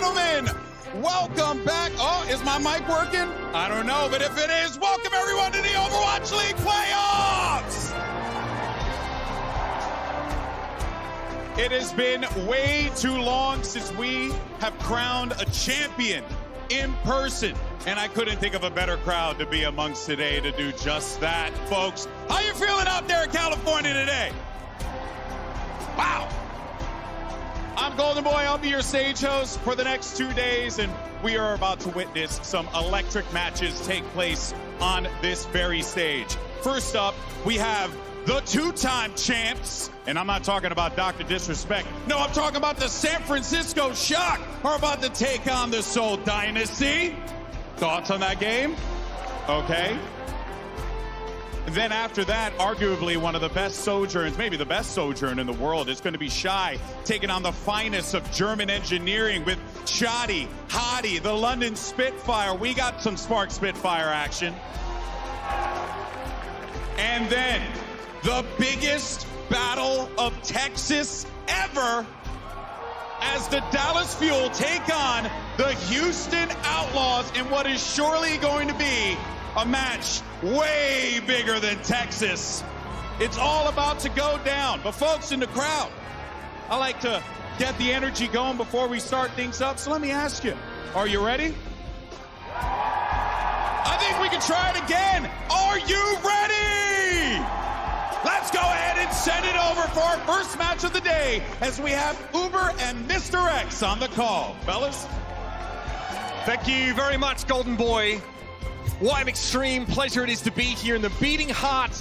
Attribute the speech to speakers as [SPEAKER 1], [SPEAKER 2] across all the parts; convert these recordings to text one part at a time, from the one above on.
[SPEAKER 1] gentlemen, welcome back. Oh, is my mic working? I don't know, but if it is, welcome everyone to the Overwatch League Playoffs! It has been way too long since we have crowned a champion in person, and I couldn't think of a better crowd to be amongst today to do just that, folks. How you feeling out there in California today? Wow. I'm Golden Boy, I'll be your stage host for the next 2 days, and we are about to witness some electric matches take place on this very stage. First up, we have the two-time champs, and I'm not talking about Dr. Disrespect. No, I'm talking about the San Francisco Shock are about to take on the Seoul Dynasty. Thoughts on that game? Okay. And then after that, arguably one of the best sojourns, maybe the best sojourn in the world, is going to be Shy, taking on the finest of German engineering with Shoddy, Hottie, the London Spitfire. We got some Spark Spitfire action. And then the biggest battle of Texas ever, as the Dallas Fuel take on the Houston Outlaws in what is surely going to be a match way bigger than Texas. It's all about to go down. But folks in the crowd, I like to get the energy going before we start things up. So let me ask you, are you ready? I think we can try it again. Are you ready? Let's go ahead and send it over for our first match of the day as we have Uber and Mr. X on the call. Fellas?
[SPEAKER 2] Thank you very much, Golden Boy. What an extreme pleasure it is to be here in the beating heart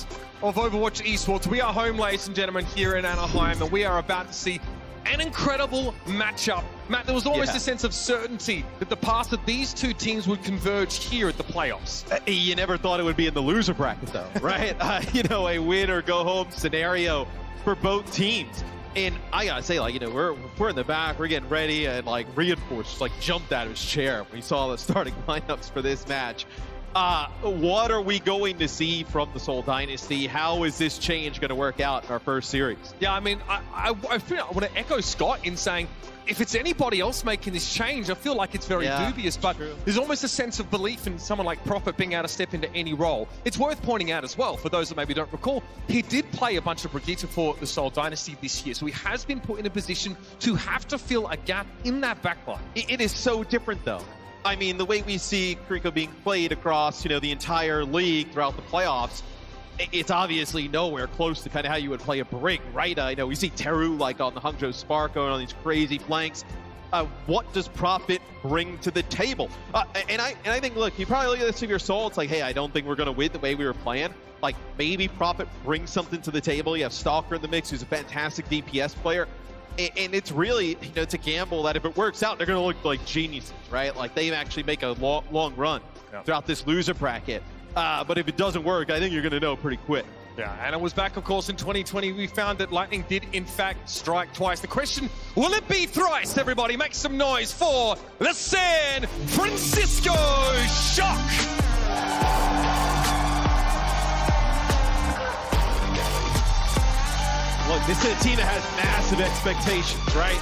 [SPEAKER 2] of Overwatch Esports. We are home, ladies and gentlemen, here in Anaheim, and we are about to see an incredible matchup. Matt, there was almost a sense of certainty that the paths of these two teams would converge here at the playoffs.
[SPEAKER 3] You never thought it would be in the loser bracket, though, right? You know, a win or go home scenario for both teams. And I gotta say, like, you know, we're in the back, we're getting ready, and like Reinforced just like jumped out of his chair when he saw the starting lineups for this match. What are we going to see from the Seoul Dynasty? How is this change going to work out in our first series?
[SPEAKER 2] Yeah, I mean, I feel I want to echo Scott in saying, if it's anybody else making this change, I feel like it's very dubious, but there's almost a sense of belief in someone like Prophet being able to step into any role. It's worth pointing out as well, for those that maybe don't recall, he did play a bunch of Brigitte for the Seoul Dynasty this year, so he has been put in a position to have to fill a gap in that backline.
[SPEAKER 3] It is so different, though. I mean, the way we see Kriko being played across, you know, the entire league throughout the playoffs, it's obviously nowhere close to kind of how you would play a Brig, right? You know, we see Teru like on the Hangzhou Spark going on these crazy flanks. What does Prophet bring to the table? And I think, look, you probably look at this of your soul, it's like, hey, I don't think we're going to win the way we were playing. Like, maybe Prophet brings something to the table. You have Stalker in the mix, who's a fantastic DPS player. And it's really, you know, it's a gamble that if it works out, they're going to look like geniuses, right? Like, they actually make a long run throughout this loser bracket. But if it doesn't work, I think you're going to know pretty quick.
[SPEAKER 2] Yeah, and it was back, of course, in 2020. We found that Lightning did, in fact, strike twice. The question, will it be thrice? Everybody, make some noise for the San Francisco Shock!
[SPEAKER 3] Look, this is a team that has massive expectations, right?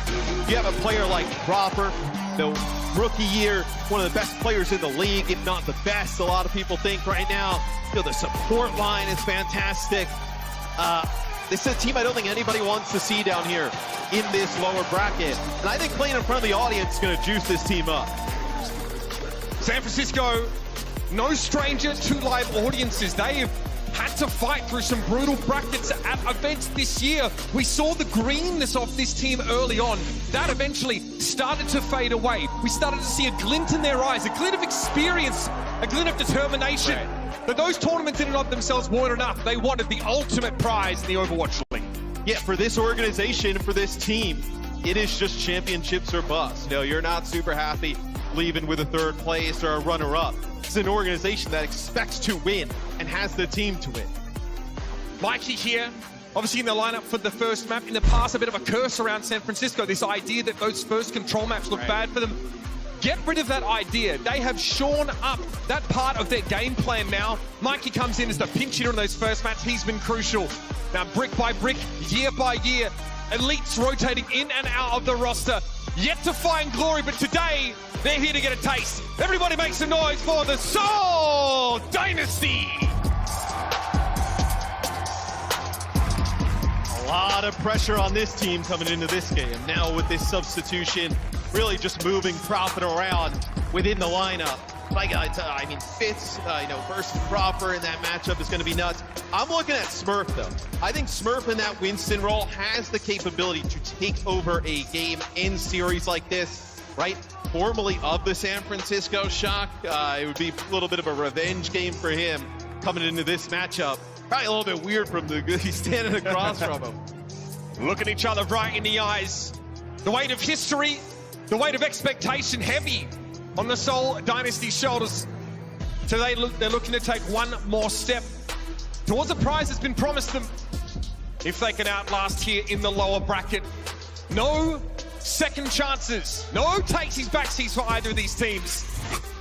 [SPEAKER 3] You have a player like Proper, the rookie year, one of the best players in the league, if not the best, a lot of people think right now. You know, the support line is fantastic. This is a team I don't think anybody wants to see down here in this lower bracket. And I think playing in front of the audience is going to juice this team up.
[SPEAKER 2] San Francisco, no stranger to live audiences. They've had to fight through some brutal brackets at events this year. We saw the greenness of this team early on. That eventually started to fade away. We started to see a glint in their eyes, a glint of experience, a glint of determination. Right. But those tournaments in and of themselves weren't enough. They wanted the ultimate prize in the Overwatch League.
[SPEAKER 3] Yeah, for this organization, for this team, it is just championships or bust. You know, you're not super happy leaving with a third place or a runner-up. It's an organization that expects to win and has the team to win.
[SPEAKER 2] Mikey here, obviously in the lineup for the first map. In the past, a bit of a curse around San Francisco, this idea that those first control maps look bad for them. Get rid of that idea. They have shorn up that part of their game plan now. Mikey comes in as the pinch hitter in those first maps. He's been crucial. Now, brick by brick, year by year, elites rotating in and out of the roster. yet to find glory, but today they're here to get a taste. Everybody make some noise for the Seoul Dynasty.
[SPEAKER 3] A lot of pressure on this team coming into this game. Now with this substitution, really just moving Prophet around within the lineup. I mean, Fitz, versus Proper in that matchup is going to be nuts. I'm looking at Smurf, though. I think Smurf in that Winston role has the capability to take over a game in series like this, right? Formerly of the San Francisco Shock, it would be a little bit of a revenge game for him coming into this matchup. Probably a little bit weird from the he's standing across from him.
[SPEAKER 2] Look at each other right in the eyes. The weight of history, the weight of expectation heavy on the Seoul Dynasty's shoulders. Today, they're looking to take one more step towards a prize that's been promised them if they can outlast here in the lower bracket. No second chances, no takesies, backsies for either of these teams.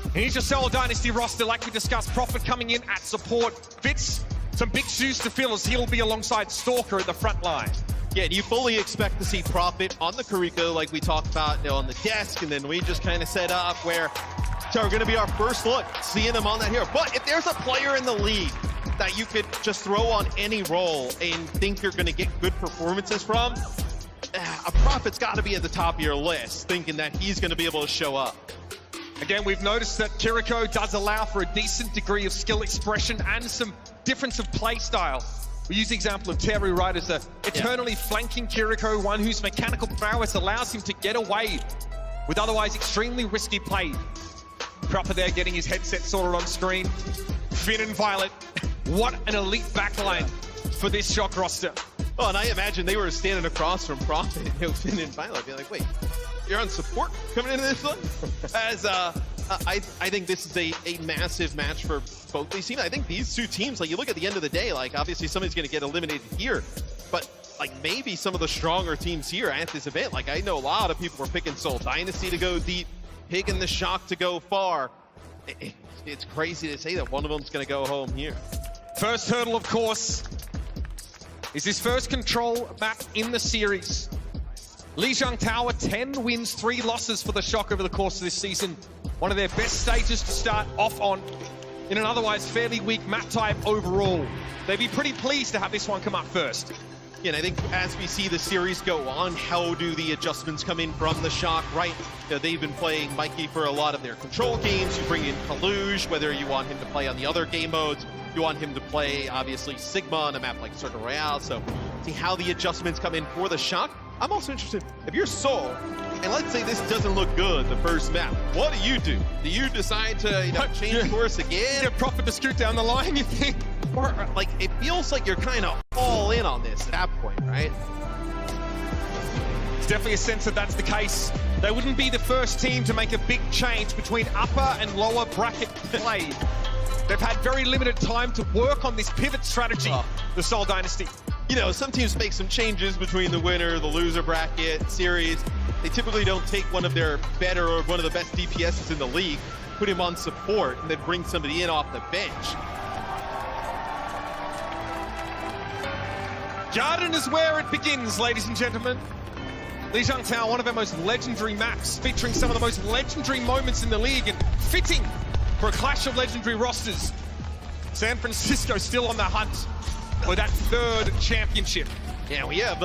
[SPEAKER 2] And here's your Seoul Dynasty roster, like we discussed. Prophet coming in at support. Fitz, some big shoes to fill as he'll be alongside Stalker at the front line.
[SPEAKER 3] Yeah, and you fully expect to see Prophet on the Kariko like we talked about on the desk, and then we just kind of set up where so we're going to be our first look, seeing him on that hero. But if there's a player in the league that you could just throw on any role and think you're going to get good performances from, a Prophet's got to be at the top of your list, thinking that he's going to be able to show up.
[SPEAKER 2] Again, we've noticed that Kiriko does allow for a decent degree of skill expression and some difference of play style. We use the example of Terry Wright as the eternally flanking Kiriko, one whose mechanical prowess allows him to get away with otherwise extremely risky play. Proper there getting his headset sorted on screen. Finn and Violet, what an elite backline for this Shock roster.
[SPEAKER 3] Oh, and I imagine they were standing across from Prophet, Finn and Violet, being like, wait, you're on support coming into this one? As I think this is a massive match for both these teams. I think these two teams, like you look at the end of the day, like obviously somebody's going to get eliminated here, but like maybe some of the stronger teams here at this event, like I know a lot of people were picking Seoul Dynasty to go deep, picking the Shock to go far. It's crazy to say that one of them's going to go home here.
[SPEAKER 2] First hurdle, of course, is this first control map in the series. Lijiang Tower, 10 wins, 3 losses for the Shock over the course of this season. One of their best stages to start off on in an otherwise fairly weak map type overall. They'd be pretty pleased to have this one come up first.
[SPEAKER 3] Yeah, and I think as we see the series go on, how do the adjustments come in from the Shock, right? They've been playing Mikey for a lot of their control games. You bring in Kaluge, whether you want him to play on the other game modes. You want him to play, obviously, Sigma on a map like Circle Royale. So see how the adjustments come in for the Shock. I'm also interested, if you're Seoul, and let's say this doesn't look good the first map, what do? Do you decide to change course again?
[SPEAKER 2] Get Prophet to scoot down the line, you think?
[SPEAKER 3] Or like it feels like you're kind of all in on this at that point, right?
[SPEAKER 2] It's definitely a sense that that's the case. They wouldn't be the first team to make a big change between upper and lower bracket play. They've had very limited time to work on this pivot strategy, the Seoul Dynasty.
[SPEAKER 3] You know, some teams make some changes between the winner, the loser bracket series. They typically don't take one of their better or one of the best DPSs in the league, put him on support, and then bring somebody in off the bench.
[SPEAKER 2] Garden is where it begins, ladies and gentlemen. Lijiang Tower, one of our most legendary maps, featuring some of the most legendary moments in the league, and fitting for a clash of legendary rosters. San Francisco still on the hunt for that third championship.
[SPEAKER 3] Yeah, we have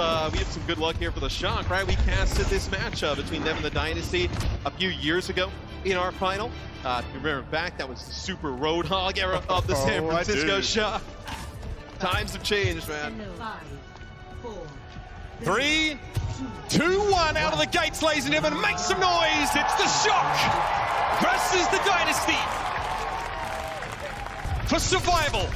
[SPEAKER 3] some good luck here for the Shock, right? We casted this matchup between them and the Dynasty a few years ago in our final. If you remember back, that was the Super Roadhog era of the San Francisco Shock. Times have changed, man.
[SPEAKER 4] 5, 4,
[SPEAKER 2] 3, 2, 1 out of the gates, ladies and gentlemen. Make some noise. It's the Shock versus the Dynasty for survival.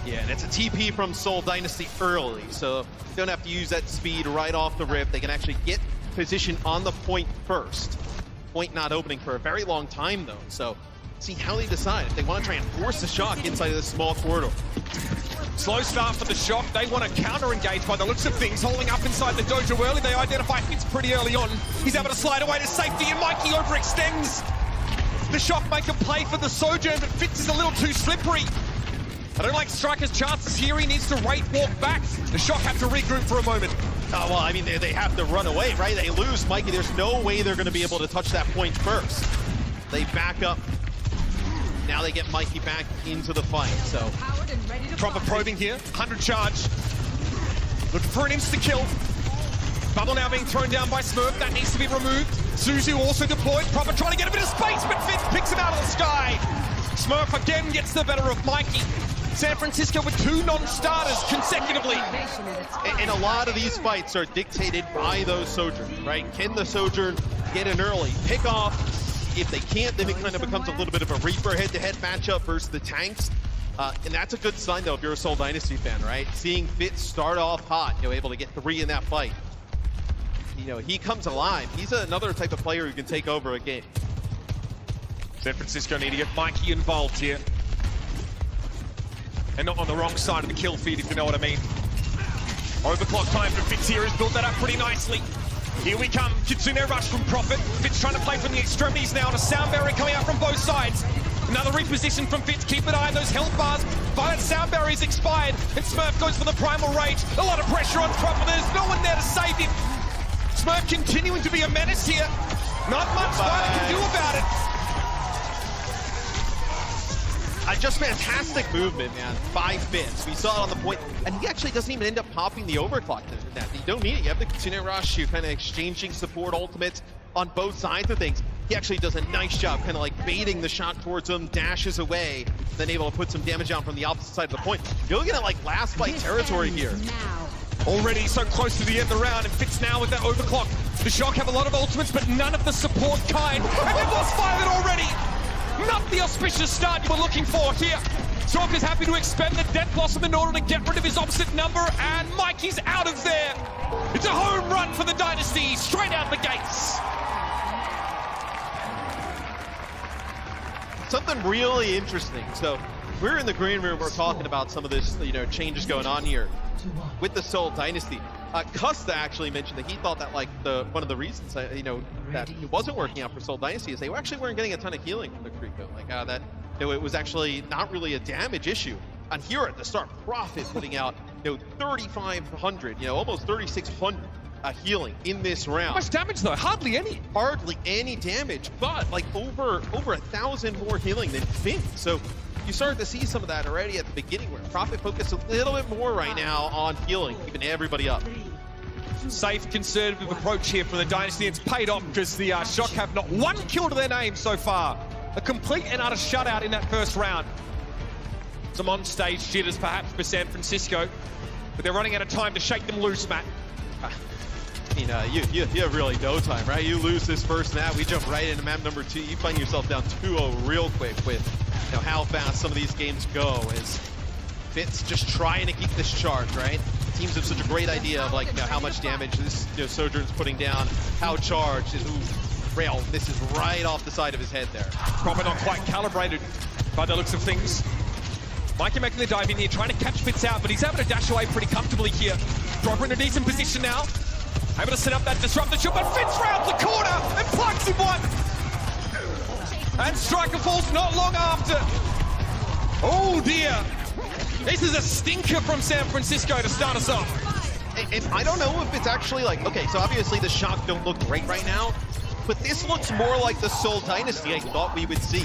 [SPEAKER 3] Yeah, and it's a TP from Seoul Dynasty early, so they don't have to use that speed right off the rip. They can actually get position on the point first. Point not opening for a very long time, though, so see how they decide if they want to try and force the Shock inside of this small corridor.
[SPEAKER 2] Slow start for the Shock. They want to counter-engage by the looks of things. Holding up inside the dojo early. They identify Fitz pretty early on. He's able to slide away to safety, and Mikey overextends. The Shock make a play for the Sojourn, but Fitz is a little too slippery. I don't like Striker's chances here. He needs to rate walk back. The Shock have to regroup for a moment.
[SPEAKER 3] Oh, well, I mean, they have to run away, right? They lose Mikey. There's no way they're going to be able to touch that point first. They back up. Now they get Mikey back into the fight, so.
[SPEAKER 2] Proper probing here, 100 charge. Looking for an insta-kill. Bubble now being thrown down by Smurf. That needs to be removed. Suzu also deployed. Proper trying to get a bit of space, but Fitz picks him out of the sky. Smurf again gets the better of Mikey. San Francisco with 2 non-starters consecutively.
[SPEAKER 3] And a lot of these fights are dictated by those Sojourn, right? Can the Sojourn get in early, pick off? If they can't, then it kind of becomes a little bit of a Reaper head-to-head matchup versus the tanks. And that's a good sign, though, if you're a Seoul Dynasty fan, right? Seeing Fitz start off hot, able to get 3 in that fight. He comes alive. He's another type of player who can take over a game.
[SPEAKER 2] San Francisco need to get Mikey involved here. And not on the wrong side of the kill feed, if you know what I mean. Overclock time for Fitz here. He's built that up pretty nicely. Here we come. Kitsune rush from Prophet. Fitz trying to play from the extremities now. And a sound barrier coming out from both sides. Another reposition from Fitz. Keep an eye on those health bars. Violet sound barrier's expired. And Smurf goes for the primal rage. A lot of pressure on Prophet. There's no one there to save him. Smurf continuing to be a menace here. Not much Violet can do about it.
[SPEAKER 3] Just fantastic movement, man, by Fitz. We saw it on the point, and he actually doesn't even end up popping the overclock in that. You don't need it. You have the Kitsune rush. You're kind of exchanging support ultimates on both sides of things. He actually does a nice job kind of like baiting the shot towards him, dashes away, then able to put some damage down from the opposite side of the point. You're looking at like last fight territory here.
[SPEAKER 2] Already so close to the end of the round, and Fitz now with that overclock. The Shock have a lot of ultimates, but none of the support kind. And they've lost Violet already! Not the auspicious start you were looking for here. Shock is happy to expend the Death Blossom in order to get rid of his opposite number, and Mikey's out of there. It's a home run for the Dynasty, straight out the gates.
[SPEAKER 3] Something really interesting. So we're in the green room, we're talking about some of this, changes going on here with the Seoul Dynasty. Custa actually mentioned that he thought that one of the reasons that it wasn't working out for Seoul Dynasty is they actually weren't getting a ton of healing from the Kriko. That it was actually not really a damage issue. And here at the start, Prophet putting out 3,500, almost 3,600 healing in this round.
[SPEAKER 2] How much damage though? Hardly any.
[SPEAKER 3] Hardly any damage, but over 1,000 more healing than Finn. So you started to see some of that already at the beginning, where Prophet focused a little bit more right now on healing, keeping everybody up.
[SPEAKER 2] Safe, conservative approach here from the Dynasty. It's paid off because the Shock have not 1 kill to their name so far. A complete and utter shutout in that first round. Some on-stage jitters perhaps for San Francisco, but they're running out of time to shake them loose, Matt.
[SPEAKER 3] You have really no time, right? You lose this first map, we jump right into map number 2. You find yourself down 2-0 real quick with how fast some of these games go. As Fitz just trying to keep this charge, right? Teams have such a great idea of how much damage this Sojourn's putting down, how charged is. Ooh, rail misses right off the side of his head there.
[SPEAKER 2] Probably not quite calibrated by the looks of things. Mikey making the dive in here, trying to catch Fitz out, but he's able to dash away pretty comfortably here. Dropper in a decent position now. Able to set up that disruptor shot, but Fitz rounds the corner and plugs him one. And Striker falls not long after. Oh dear. This is a stinker from San Francisco to start us off.
[SPEAKER 3] And I don't know if it's actually okay, so obviously the Shock don't look great right now, but this looks more like the Seoul Dynasty I thought we would see.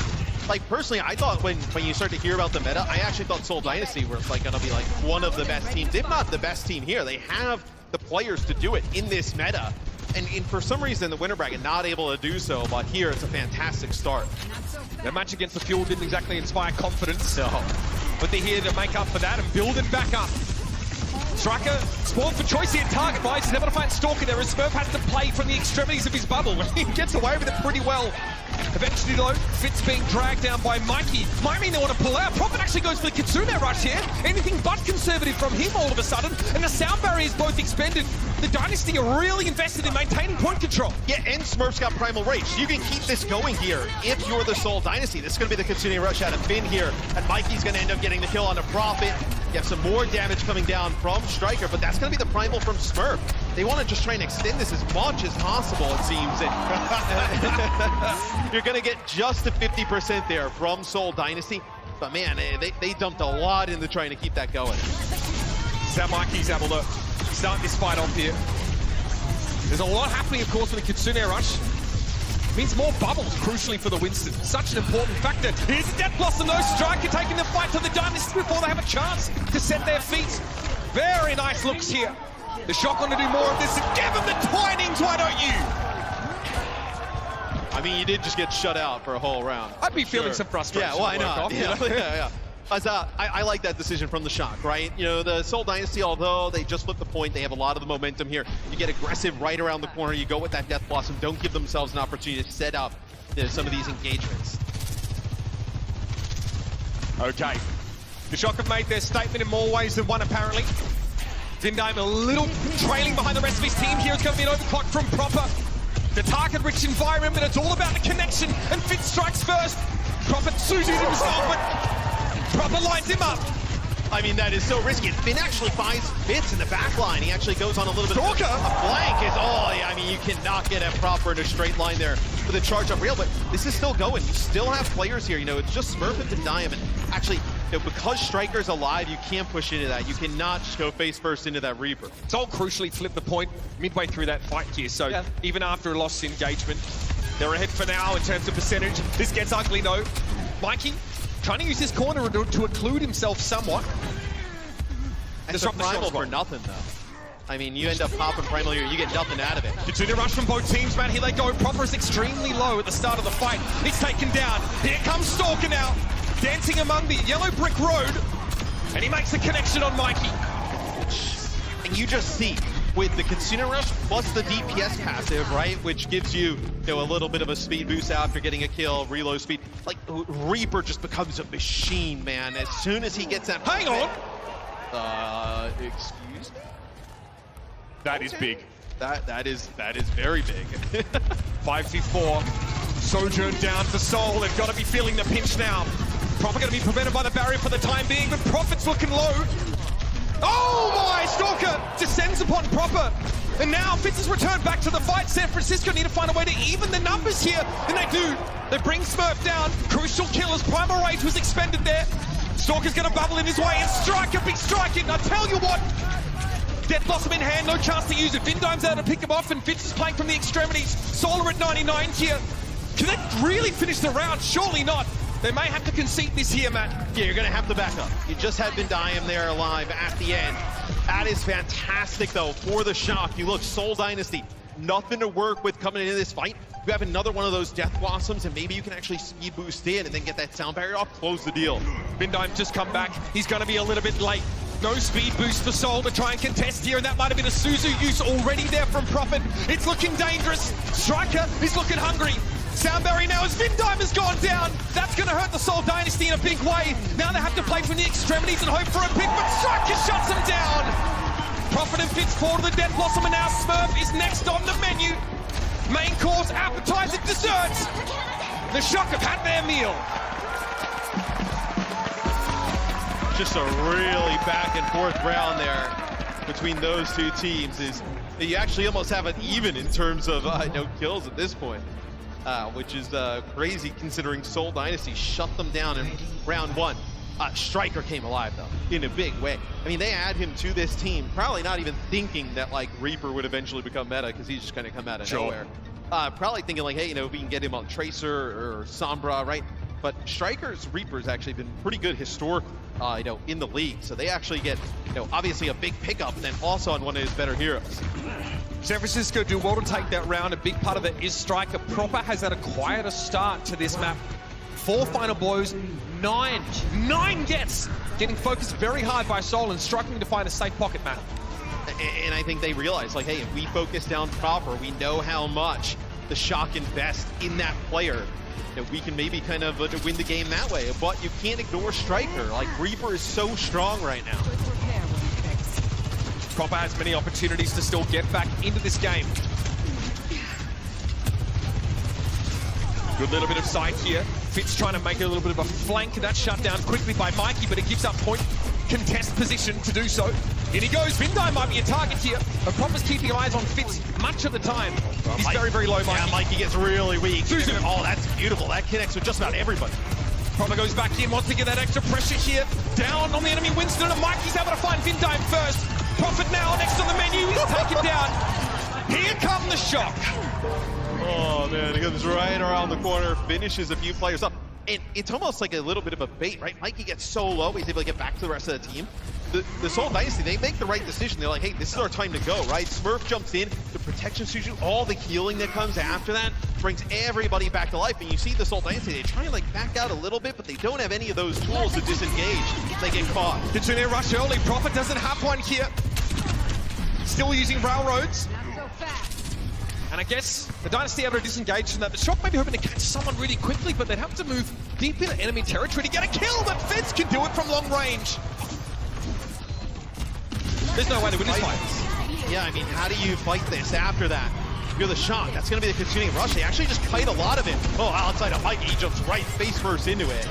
[SPEAKER 3] Personally, I thought when you start to hear about the meta, I actually thought Seoul Dynasty were gonna be one of the best teams, if not the best team here. They have the players to do it in this meta. And for some reason, the winter bracket not able to do so, but here it's a fantastic start.
[SPEAKER 2] Their match against the Fuel didn't exactly inspire confidence, so but they're here to make up for that and build it back up. Striker spoiled for choice here, target-wise. He's never to find Stalker there, as Smurf has to play from the extremities of his bubble. He gets away with it pretty well. Eventually, though, Fitz being dragged down by Mikey. Might mean they want to pull out. Prophet actually goes for the Kitsune rush here. Anything but conservative from him all of a sudden. And the sound barrier is both expended. The Dynasty are really invested in maintaining point control.
[SPEAKER 3] Yeah, and Smurf's got Primal Rage. So you can keep this going here if you're the Seoul Dynasty. This is going to be the Kitsune rush out of Finn here. And Mikey's going to end up getting the kill on a Prophet. You have some more damage coming down from Striker, but that's going to be the Primal from Smurf. They want to just try and extend this as much as possible, it seems. You're going to get just a 50% there from Seoul Dynasty. But man, they dumped a lot into trying to keep that going.
[SPEAKER 2] Mikey's able to start this fight off here. There's a lot happening, of course, with the Kitsune Rush. Means more bubbles, crucially for the Winston. Such an important factor. Here's the Death Blossom, though. Striker taking the fight to the Dynasty before they have a chance to set their feet. Very nice looks here. The Shock want to do more of this. Give them the twinings, why don't you?
[SPEAKER 3] I mean, you did just get shut out for a whole round.
[SPEAKER 2] I'd be feeling some frustration.
[SPEAKER 3] Yeah, why not?
[SPEAKER 2] Off,
[SPEAKER 3] yeah, yeah. I like that decision from the Shock, right? You know, the Seoul Dynasty, although they just flipped the point, they have a lot of the momentum here. You get aggressive right around the corner, you go with that Death Blossom, don't give themselves an opportunity to set up some of these engagements.
[SPEAKER 2] Okay. The Shock have made their statement in more ways than one, apparently. Vindime a little trailing behind the rest of his team here. It's going to be an overclock from Proper. The target-rich environment, but it's all about the connection, and Fitz strikes first. Proper Suzu's himself, but Proper lines him up.
[SPEAKER 3] I mean, that is so risky. Finn actually finds Fitz in the back line. He actually goes on a little bit
[SPEAKER 2] Stalker.
[SPEAKER 3] of a flank. Yeah, I mean, you cannot get at Proper in a straight line there for the charge up rail, but this is still going. You still have players here. You know, it's just Smurf and Vindime, and actually, you know, because Striker's alive, you can't push into that. You cannot just go face first into that Reaper.
[SPEAKER 2] Sol crucially flipped the point midway through that fight here, so even after a lost engagement, they're ahead for now in terms of percentage. This gets ugly though. Mikey trying to use his corner to occlude himself somewhat.
[SPEAKER 3] It's a primal for nothing though. I mean, you end up popping primal here, you get nothing out of it.
[SPEAKER 2] Kitsune rush from both teams, man. Here they go. Proper is extremely low at the start of the fight. He's taken down. Here comes Stalker now, dancing among the yellow brick road, and he makes the connection on Mikey.
[SPEAKER 3] And you just see, with the Kitsune Rush plus the DPS passive, right, which gives you, a little bit of a speed boost after getting a kill, reload speed. Like, Reaper just becomes a machine, man. As soon as he gets that...
[SPEAKER 2] Hang on!
[SPEAKER 3] Excuse me?
[SPEAKER 2] That is big.
[SPEAKER 3] That is very big.
[SPEAKER 2] 5v4. Sojourn down for Soul. They've got to be feeling the pinch now. Proper going to be prevented by the barrier for the time being, but Prophet's looking low. Oh my! Stalker descends upon Proper. And now Fitz has returned back to the fight. San Francisco need to find a way to even the numbers here. And they do. They bring Smurf down. Crucial kill as Primal Rage was expended there. Stalker's going to bubble in his way, and Striker be striking. I tell you what. Death Blossom in hand, no chance to use it. Vindime's out to pick him off, and Fitz is playing from the extremities. Solar at 99 here. Can they really finish the round? Surely not. They may have to concede this here, Matt.
[SPEAKER 3] Yeah, you're going to have to back up. You just had Vindime there alive at the end. That is fantastic, though, for the Shock. You look, Seoul Dynasty, nothing to work with coming into this fight. You have another one of those Death Blossoms, and maybe you can actually speed boost in and then get that sound barrier off, close the deal.
[SPEAKER 2] Vindime just come back. He's going to be a little bit late. No speed boost for Soul to try and contest here, and that might have been a Suzu use already there from Prophet. It's looking dangerous. Striker is looking hungry. Sound barrier now as Vindime has gone down. That's going to hurt the Seoul Dynasty in a big way. Now they have to play from the extremities and hope for a pick, but Striker shuts them down. Prophet and Fitz fall to the Death Blossom, and now Smurf is next on the menu. Main course, appetizer, desserts. The Shock have had their meal.
[SPEAKER 3] Just a really back and forth round there between those two teams. Is you actually almost have it even in terms of no kills at this point, which is crazy considering Seoul Dynasty shut them down in round one. Striker came alive though in a big way. I mean, they add him to this team, probably not even thinking that like Reaper would eventually become meta because he's just kind of come out of nowhere. Probably thinking like, hey, if we can get him on Tracer or Sombra, right? But Striker's Reaper's actually been pretty good historically, in the league. So they actually get, obviously a big pickup, and then also on one of his better heroes.
[SPEAKER 2] San Francisco do well to take that round. A big part of it is Striker. Proper has had a quieter start to this map. 4 final blows, 9 gets. Getting focused very hard by Soul and struggling to find a safe pocket, Matt.
[SPEAKER 3] And I think they realize, like, hey, if we focus down Proper, we know how much the Shock invest in that player. We can maybe kind of win the game that way, but you can't ignore Striker. Like, Reaper is so strong right now.
[SPEAKER 2] Proper has many opportunities to still get back into this game. Good little bit of sight here. Fitz trying to make a little bit of a flank. That's shut down quickly by Mikey, but it gives up point contest position to do so. In he goes. Vindime might be a target here, but Proper's keeping eyes on Fitz much of the time. He's very, very low, Mikey.
[SPEAKER 3] Yeah, Mikey gets really weak.
[SPEAKER 2] Suzu.
[SPEAKER 3] Oh, that's beautiful. That connects with just about everybody.
[SPEAKER 2] Proper goes back in, wants to get that extra pressure here. Down on the enemy Winston, and Mikey's able to find Vindime first. Prophet now next on the menu. He's taken down. Here come the Shock.
[SPEAKER 3] Oh man, he comes right around the corner, finishes a few players up. And it's almost like a little bit of a bait, right? Mikey gets so low, he's able to get back to the rest of the team. The Seoul Dynasty, they make the right decision. They're like, hey, this is our time to go, right? Smurf jumps in, the protection suits, all the healing that comes after that brings everybody back to life. And you see the Seoul Dynasty, they try and like back out a little bit, but they don't have any of those tools to disengage. They get caught.
[SPEAKER 2] Kitsune rush early. Prophet doesn't have one here. Still using railroads. And I guess the Dynasty able to disengage from that. The Shock may be hoping to catch someone really quickly, but they'd have to move deep into enemy territory to get a kill, but Feds can do it from long range. There's no way to win this fight.
[SPEAKER 3] Yeah, I mean, how do you fight this after that? You're the Shock. That's going to be the continuing rush. They actually just kite a lot of it. Oh, outside of Mikey, he jumps right face first into it.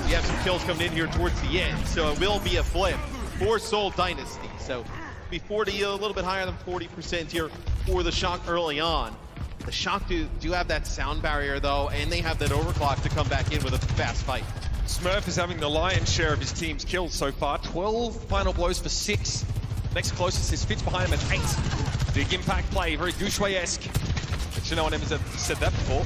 [SPEAKER 3] You have some kills coming in here towards the end, so it will be a flip for Seoul Dynasty. So be 40, a little bit higher than 40% here for the Shock early on. The Shock do have that sound barrier though, and they have that overclock to come back in with a fast fight.
[SPEAKER 2] Smurf is having the lion's share of his team's kills so far. 12 final blows for 6. Next closest is Fitz behind him at 8. Big impact play, very Gushue-esque. But you know what, Emma's said that before.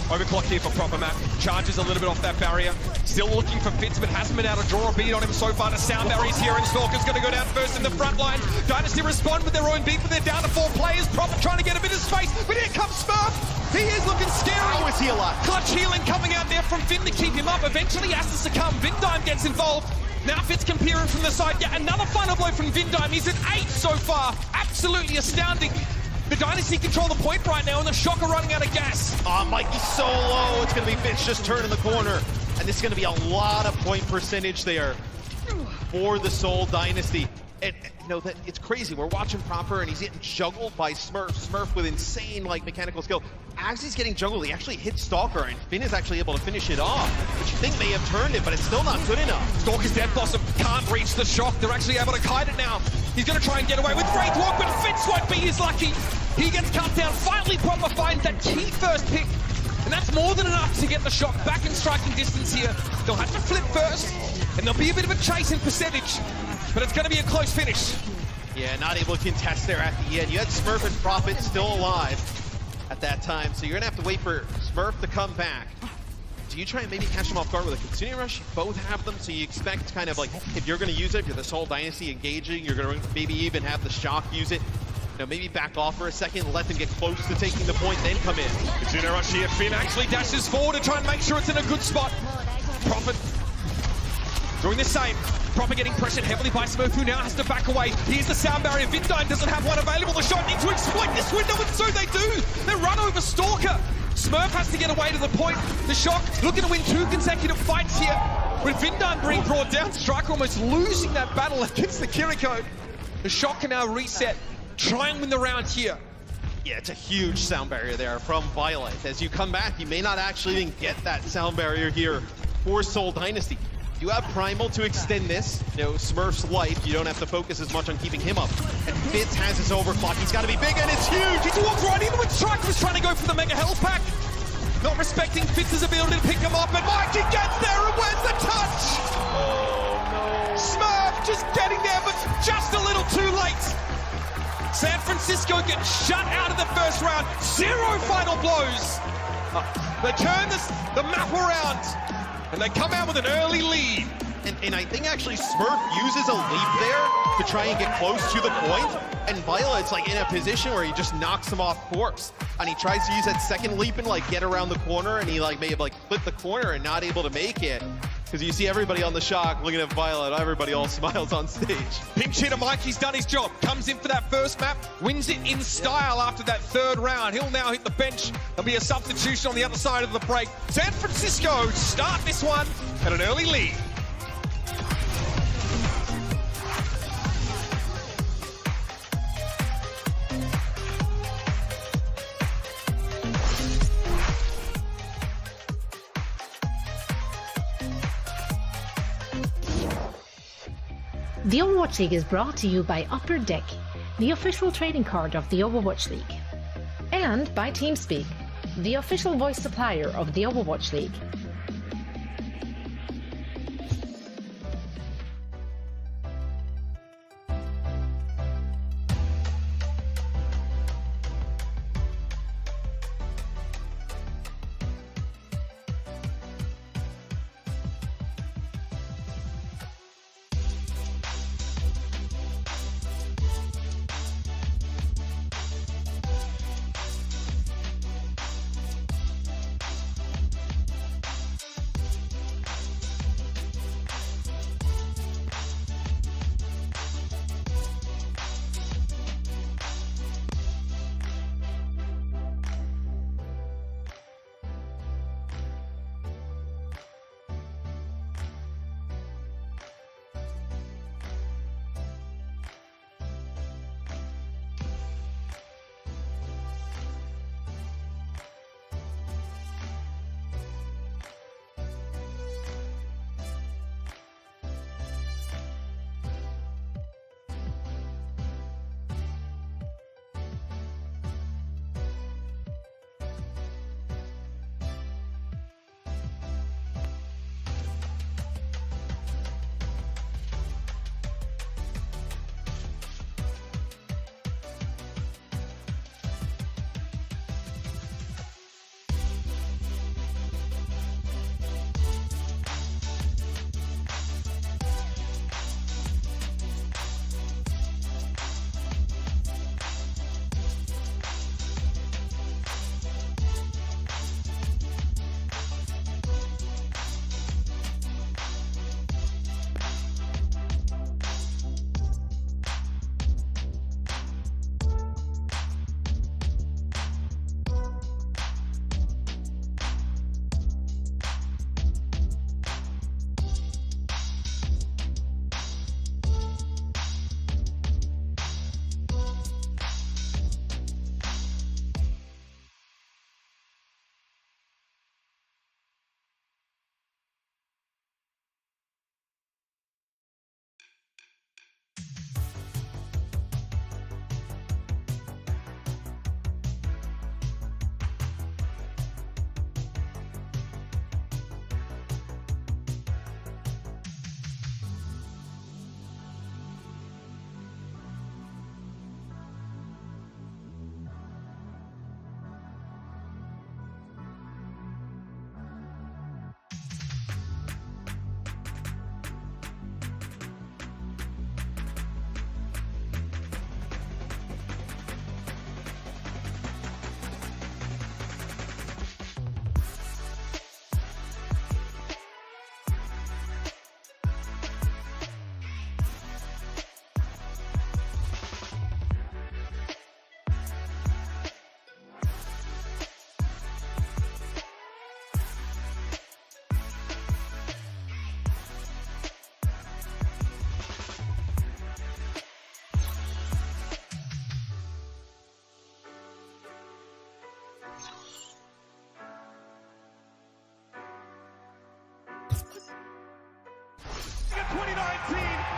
[SPEAKER 2] Overclock here for Proper Map. Charges a little bit off that barrier. Still looking for Fitz, but hasn't been able to draw a beat on him so far. The sound barrier's here, and Stalker's going to go down first in the front line. Dynasty respond with their own beat, but they're down to 4 players. Proper trying to get a bit of space, but here comes Smurf. He is looking scary.
[SPEAKER 3] How is he alive?
[SPEAKER 2] Clutch healing coming out there from Vin to keep him up. Eventually has to succumb. Vindime gets involved. Now Fitz can peer in from the side. Yet another final blow from Vindime. He's at 8 so far. Absolutely astounding. The Dynasty control the point right now, and the Shock are running out of gas.
[SPEAKER 3] Oh, Mikey's so low. It's going to be Fitz just turning the corner. And this is going to be a lot of point percentage there for the Seoul Dynasty. And you know, that it's crazy. We're watching Proper, and he's getting juggled by Smurf. Smurf with insane like mechanical skill. As he's getting juggled, he actually hits Stalker, and Finn is actually able to finish it off, which you think may have turned it, but it's still not good enough.
[SPEAKER 2] Stalker's Death Blossom can't reach the Shock. They're actually able to kite it now. He's going to try and get away with Wraith Walk, but Fitz won't be as lucky. He gets cut down. Finally, Proper finds that key first pick, and that's more than enough to get the Shock back in striking distance here. They'll have to flip first, and there'll be a bit of a chase in percentage, but it's going to be a close finish.
[SPEAKER 3] Yeah, not able to contest there at the end. You had Smurf and Prophet still alive at that time, so you're gonna have to wait for Smurf to come back. Do you try and maybe catch him off guard with a continuing rush? Both have them, so you expect kind of like, if you're gonna use it, if you're the Seoul Dynasty engaging, you're gonna maybe even have the Shock use it. You know, maybe back off for a second, let them get close to taking the point, then come in.
[SPEAKER 2] Continuing rush here. Finn actually dashes forward to try and make sure it's in a good spot. Prophet doing the same. Proper getting pressured heavily by Smurf, who now has to back away. Here's the sound barrier. Vindime doesn't have one available. The Shock need to exploit this window, and so they do. They run over Stalker. Smurf has to get away to the point. The Shock looking to win 2 consecutive fights here. With Vindime being brought down, Striker almost losing that battle against the Kiriko. The Shock can now reset, try and win the round here.
[SPEAKER 3] Yeah, it's a huge sound barrier there from Violet. As you come back, you may not actually even get that sound barrier here for Seoul Dynasty. You have Primal to extend this. You know, Smurf's life, you don't have to focus as much on keeping him up. And Fitz has his overclock. He's got to be big, and it's huge.
[SPEAKER 2] He walked right in when Striker was trying to go for the Mega Health Pack. Not respecting Fitz's ability to pick him up, and Mikey gets there, and where's the touch?
[SPEAKER 3] Oh, no.
[SPEAKER 2] Smurf just getting there, but just a little too late. San Francisco gets shut out of the first round. 0 final blows. They turn the map around, and they come out with an early lead.
[SPEAKER 3] And I think actually Smurf uses a leap there to try and get close to the point, and Violet's like in a position where he just knocks him off course, and he tries to use that second leap and like get around the corner, and he like may have like flipped the corner and not able to make it. Because you see everybody on the Shock looking at Violet, everybody all smiles on stage.
[SPEAKER 2] Pinch hitter Mikey's done his job. Comes in for that first map, wins it in style after that 3rd round. He'll now hit the bench. There'll be a substitution on the other side of the break. San Francisco start this one at an early lead.
[SPEAKER 4] The Overwatch League is brought to you by Upper Deck, the official trading card of the Overwatch League, and by TeamSpeak, the official voice supplier of the Overwatch League.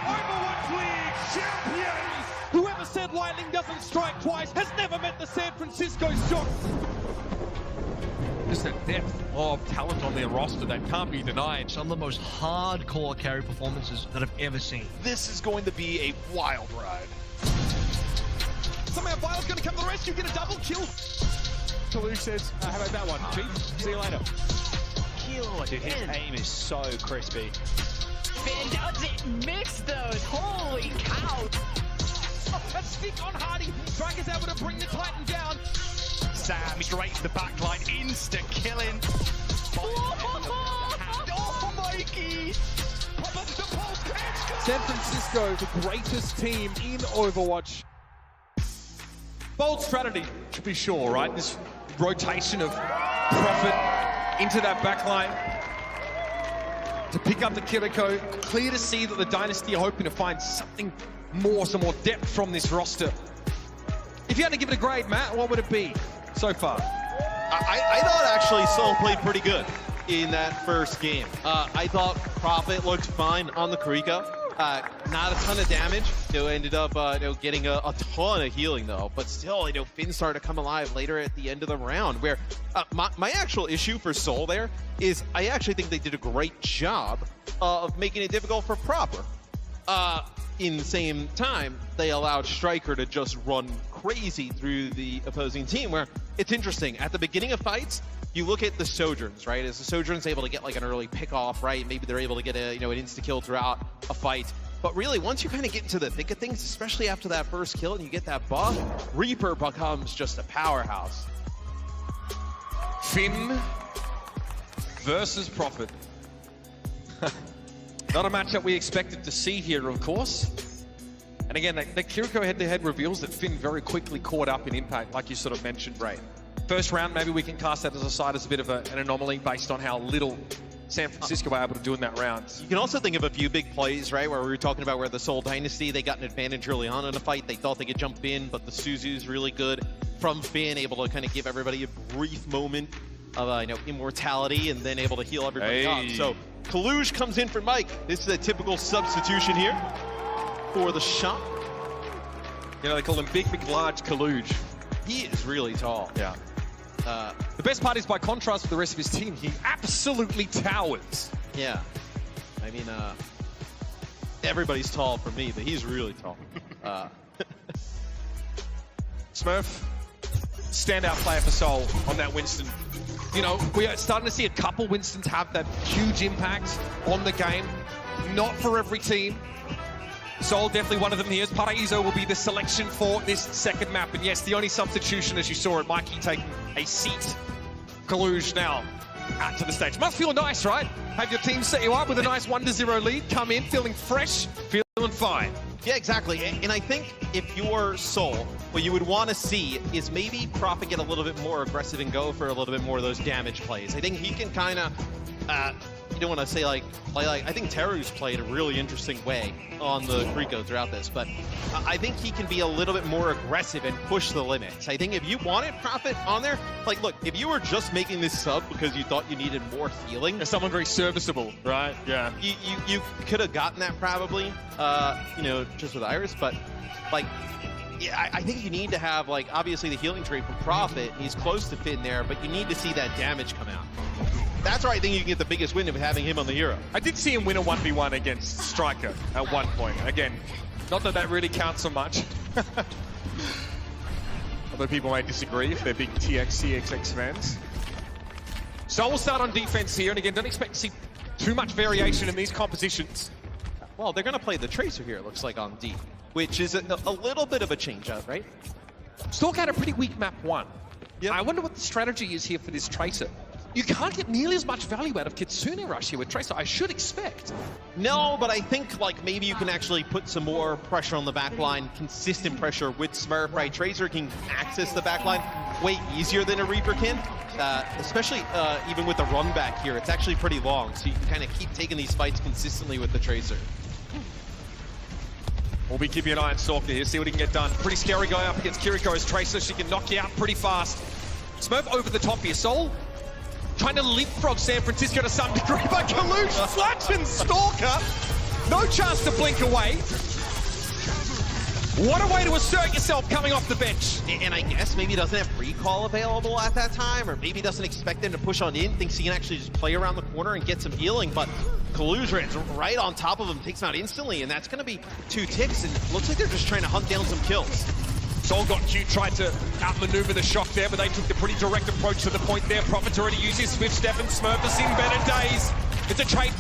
[SPEAKER 2] Overwatch League champions! Whoever said lightning doesn't strike twice has never met the San Francisco Shock. Just a depth of talent on their roster that can't be denied.
[SPEAKER 5] Some of the most hardcore carry performances that I've ever seen.
[SPEAKER 6] This is going to be a wild ride.
[SPEAKER 2] Somehow Violet's going to come to the rescue, get a double kill. Kalush says, how about that one, Chief? See you later.
[SPEAKER 6] Dude, his aim is so crispy.
[SPEAKER 7] Finn doesn't miss those. Holy cow.
[SPEAKER 2] A stick on Hardy. Striker's able to bring the Titan down.
[SPEAKER 6] Sam straight to the backline, insta-killing. Oh, Mikey!
[SPEAKER 2] San Francisco, the greatest team in Overwatch. Bold strategy, to be sure, right? This rotation of Prophet into that backline to pick up the Kiriko. Clear to see that the Dynasty are hoping to find something more, some more depth from this roster. If you had to give it a grade, Matt, what would it be so far?
[SPEAKER 3] I thought actually Soul played pretty good in that first game. I thought Prophet looked fine on the Kiriko. Not a ton of damage. Ended up getting a ton of healing though. But still, Finn started to come alive later at the end of the round. Where my actual issue for Soul there is I actually think they did a great job of making it difficult for Proper. In the same time, they allowed Striker to just run crazy through the opposing team. Where it's interesting at the beginning of fights. You look at the Sojourns, right? As the Sojourns able to get like an early pick-off, right? Maybe they're able to get an insta-kill throughout a fight. But really, once you kind of get into the thick of things, especially after that first kill and you get that buff, Reaper becomes just a powerhouse.
[SPEAKER 2] Finn versus Prophet. Not a matchup we expected to see here, of course. And again, the Kiriko head-to-head reveals that Finn very quickly caught up in impact, like you sort of mentioned.
[SPEAKER 3] Right.
[SPEAKER 2] First round, maybe we can cast that as a side as a bit of an anomaly based on how little San Francisco were able to do in that round.
[SPEAKER 3] You can also think of a few big plays, right? Where we were talking about where the Soul Dynasty, they got an advantage early on in a fight. They thought they could jump in, but the Suzu's really good from Finn, able to kind of give everybody a brief moment of immortality and then able to heal everybody up. So Kalush comes in for Mike. This is a typical substitution here for the shot.
[SPEAKER 2] They call him Big, Large Kalush.
[SPEAKER 3] He is really tall.
[SPEAKER 2] Yeah. The best part is, by contrast with the rest of his team, he absolutely towers.
[SPEAKER 3] Yeah. I mean, everybody's tall for me, but he's really tall.
[SPEAKER 2] Smurf, standout player for Soul on that Winston. We are starting to see a couple Winstons have that huge impact on the game. Not for every team. Soul definitely one of them here. Paraíso will be the selection for this second map. And yes, the only substitution, as you saw it, Mikey taking a seat. Kalush now out to the stage. Must feel nice, right? Have your team set you up with a nice 1-0 lead. Come in feeling fresh, feeling fine.
[SPEAKER 3] Yeah, exactly. And I think if you're Soul, what you would want to see is maybe Prophet get a little bit more aggressive and go for a little bit more of those damage plays. I think he can kind of you don't want to say like I think Teru's played a really interesting way on the Kriko throughout this, but I think he can be a little bit more aggressive and push the limits. I think if you wanted Prophet on there, like look, if you were just making this sub because you thought you needed more healing,
[SPEAKER 2] Someone very serviceable, right? Yeah.
[SPEAKER 3] you could have gotten that probably, you know, just with Iris, but like, yeah, I think you need to have like obviously the healing trait from Prophet. He's close to Finn there, but you need to see that damage come out. That's where I think you can get the biggest win of having him on the hero.
[SPEAKER 2] I did see him win a 1v1 against Striker at one point. Again, not that that really counts so much. Although people may disagree if they're big CXX fans. So we'll start on defense here, and again, don't expect to see too much variation in these compositions.
[SPEAKER 3] Well, they're going to play the Tracer here, it looks like, on D, which is a little bit of a change-up, right?
[SPEAKER 2] Stalk had a pretty weak map 1.
[SPEAKER 3] Yep.
[SPEAKER 2] I wonder what the strategy is here for this Tracer. You can't get nearly as much value out of Kitsune Rush here with Tracer, I should expect.
[SPEAKER 3] No, but I think like maybe you can actually put some more pressure on the backline, consistent pressure with Smurf, right? Tracer can access the backline way easier than a Reaper can, especially even with the run back here. It's actually pretty long, so you can kind of keep taking these fights consistently with the Tracer.
[SPEAKER 2] We'll be keeping an eye on Stalker here, see what he can get done. Pretty scary guy up against Kiriko's Tracer. She can knock you out pretty fast. Smurf over the top here. Soul trying to leapfrog San Francisco to some degree, but Kalush flattened Stalker. No chance to blink away. What a way to assert yourself coming off the bench.
[SPEAKER 3] And I guess maybe he doesn't have recall available at that time, or maybe doesn't expect them to push on in, thinks he can actually just play around the corner and get some healing, but Kalush right on top of him, takes him out instantly, and that's going to be 2 ticks, and it looks like they're just trying to hunt down some kills.
[SPEAKER 2] Soul got cute, tried to outmaneuver the shock there, but they took the pretty direct approach to the point there. Prophet's already used his Swift Step, and Smurf has seen better days. It's a trait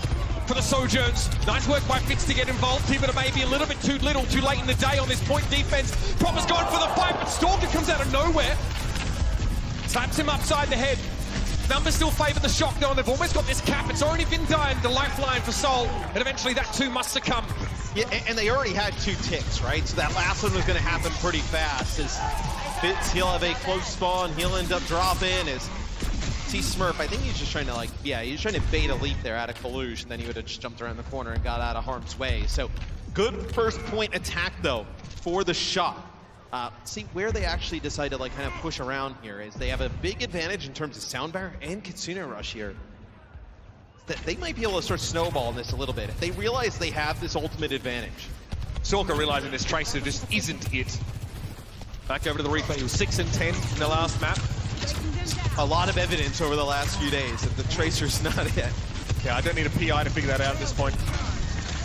[SPEAKER 2] for the Sojourns. Nice work by Fitz to get involved here, but it may be a little bit too little, too late in the day on this point defense. Prophet's going for the fight, but Stalker comes out of nowhere. Slaps him upside the head. Numbers still favour the shock though, and they've almost got this cap. It's already been done, the lifeline for Soul, and eventually that too must succumb.
[SPEAKER 3] Yeah, and they already had 2 ticks, right? So that last one was going to happen pretty fast. As Fitz, he'll have a close spawn, he'll end up dropping. As see Smurf, I think he's just trying to like, yeah, he's trying to bait a leap there out of Kalush, and then he would have just jumped around the corner and got out of harm's way. So good first point attack though for the shock. See where they actually decide to like kind of push around here is they have a big advantage in terms of sound barrier and Kitsune Rush here. That they might be able to sort of snowball this a little bit if they realize they have this ultimate advantage.
[SPEAKER 2] Stalker realizing this Tracer just isn't it. Back over to the replay, he was 6 and 10 in the last map.
[SPEAKER 3] A lot of evidence over the last few days that the Tracer's not it.
[SPEAKER 2] Yeah, I don't need a PI to figure that out at this point.